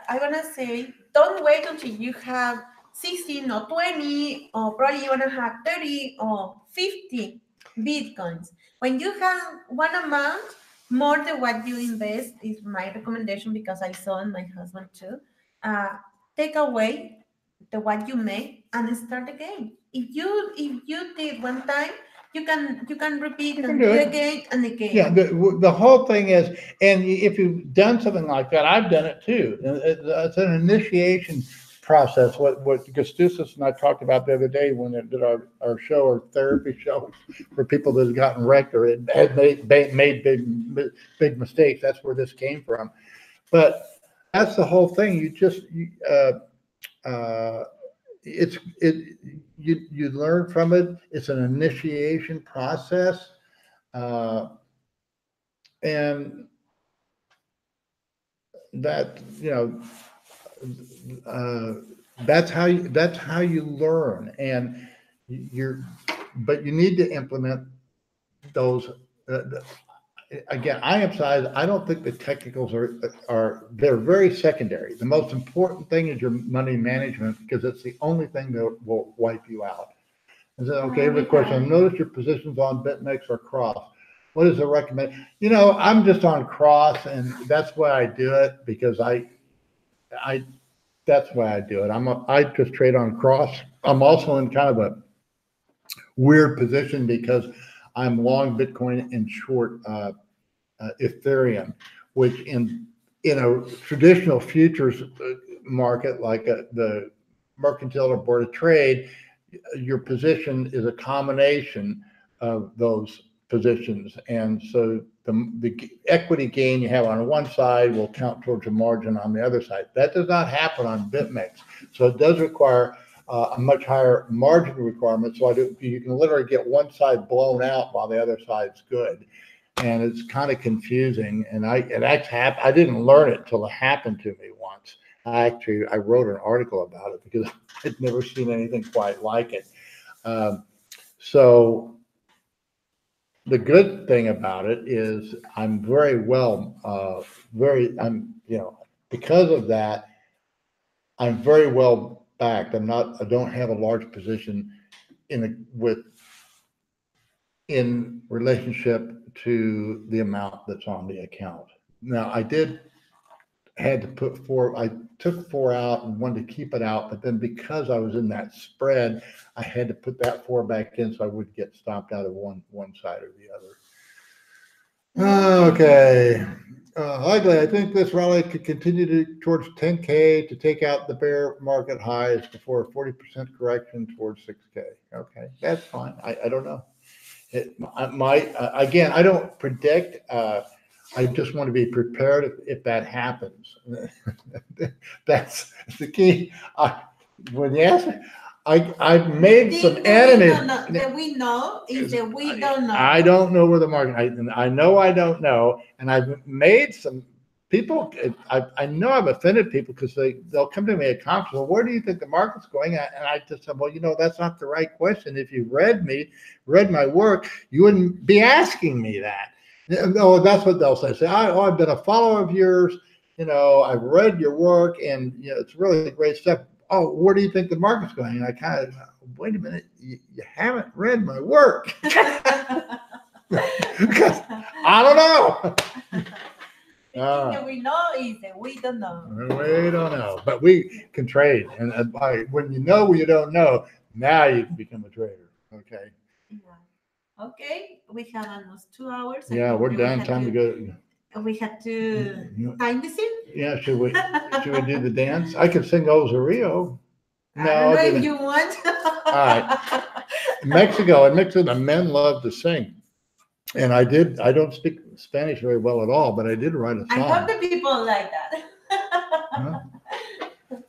I want to say, don't wait until you have 16 or 20, or probably you want to have 30 or 50. Bitcoins. When you have one amount more than what you invest, is my recommendation, because I saw in my husband too. Take away the what you make and start again. If you did one time, you can repeat You can and do do it. again and again. Yeah, the whole thing is, and if you've done something like that, I've done it too. It's an initiation process. What KESTUTIS and I talked about the other day when we did our show, our therapy show for people that had gotten wrecked or had made big mistakes. That's where this came from. But that's the whole thing. You learn from it. It's an initiation process. And that, that's how you learn. And but you need to implement those. Again, I emphasize, I don't think the technicals they're very secondary. The most important thing is your money management, because it's the only thing that will wipe you out. Is that okay? Every question. Notice your positions on BitMEX or cross. What is the recommend? I'm just on cross, and that's why I do it, because that's why I do it. I just trade on cross. I'm also in kind of a weird position because I'm long Bitcoin and short Ethereum, which in a traditional futures market like the Mercantile or Board of Trade, your position is a combination of those positions, and so the equity gain you have on one side will count towards a margin on the other side. That does not happen on BitMEX, so it does require a much higher margin requirement. So you can literally get one side blown out while the other side's good, and it's kind of confusing. And I didn't learn it till it happened to me once. I wrote an article about it because I'd never seen anything quite like it. So the good thing about it is I'm very well, because of that, I'm very well backed. I don't have a large position in relationship to the amount that's on the account. Now I took 4 out and wanted to keep it out, but then because I was in that spread, I had to put that 4 back in so I wouldn't get stopped out of one side or the other. Okay. Ugly. I think this rally could continue towards 10K to take out the bear market highs before a 40% correction towards 6K. Okay, that's fine. I don't know. Again, I don't predict. I just want to be prepared if that happens. That's the key. When you ask me, I've made some enemies. That we know is that we don't know. I don't know where the market. I know I don't know, and I've made some people. I know I've offended people because they'll come to me at conference. Well, where do you think the market's going? And I just said, well, that's not the right question. If you read my work, you wouldn't be asking me that. No, that's what they'll say. I've been a follower of yours. I've read your work, and it's really great stuff. Oh, where do you think the market's going? And I kind of, wait a minute, you haven't read my work. Because I don't know. The thing that we know is that we don't know. We don't know, but we can trade. And when you know what you don't know, now you can become a trader. Okay. Yeah. Okay, we have almost 2 hours. Yeah, we're done. Time to go. We have to time this in. Yeah, should we do the dance? I could sing "O Rio." No, I don't know if you want. All right. In Mexico, the men love to sing, and I don't speak Spanish very well at all, but I did write a song. I hope the people like that. Huh?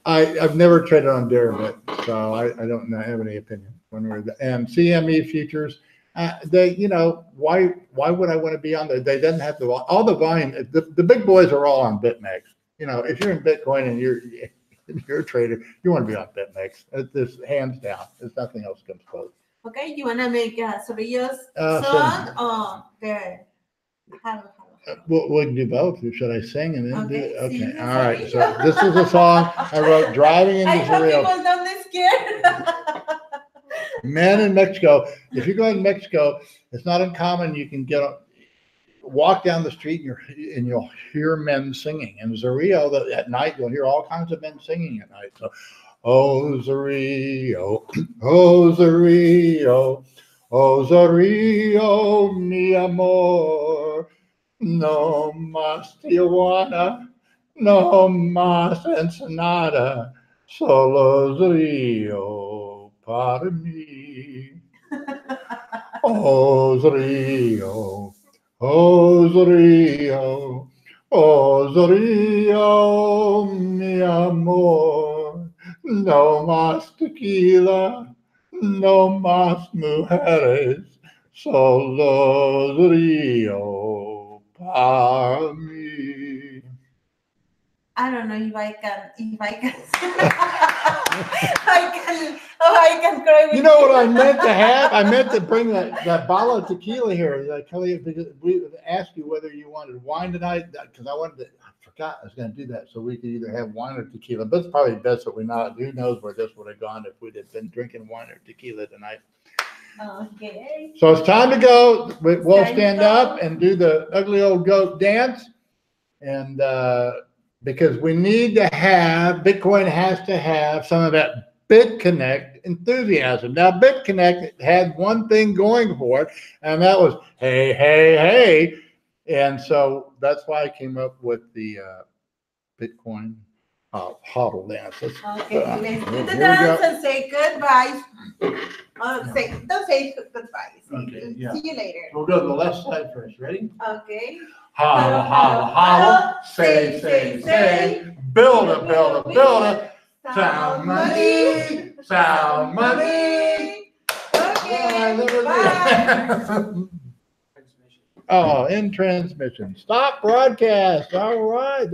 I've never traded on Deribit, so I don't have any opinion. And CME futures. Why would I want to be on there? They doesn't have all the volume. The big boys are all on BitMEX. If you're in Bitcoin and you're a trader, you want to be on BitMEX. It's hands down. There's nothing else comes close. Okay, you want to make Sorillo's song or the? We can do both. Should I sing and then do it? Okay. All right. Sorillo. So this is a song I wrote driving into I hope Sorillo. people don't get scared. Men in Mexico. If you go in Mexico, it's not uncommon. You can walk down the street and you'll hear men singing. And Rio, at night, you'll hear all kinds of men singing at night. So, oh, Rio, oh, Rio, oh, Rio, mi amor. No más Tijuana, no más Ensenada, solo Rio para mí. Oh, Rio, oh, Rio, oh, Rio, mi amor. No más tequila, no más mujeres, solo Rio para mí. I don't know if I can, I can cry with You know what I meant to have? I meant to bring that bottle of tequila here. Kelly, because we asked you whether you wanted wine tonight, because I forgot I was going to do that, so we could either have wine or tequila. But it's probably best that we not. Who knows where this would have gone if we'd have been drinking wine or tequila tonight. Okay. So it's time to go. We'll stand up and do the ugly old goat dance. And because we need to have, Bitcoin has to have some of that BitConnect enthusiasm. Now, BitConnect had one thing going for it, and that was, hey, hey, hey. And so that's why I came up with the Bitcoin hodl dance. Okay, let's do the dance and say goodbye. Don't say goodbye. Okay, yeah. See you later. We'll go to the left side first. Ready? Okay. Holla, holla, holla. Say, say, say. Build a, build a, build a. Sound money. Sound money. Okay. Bye. Oh, in transmission. Stop broadcast. All right.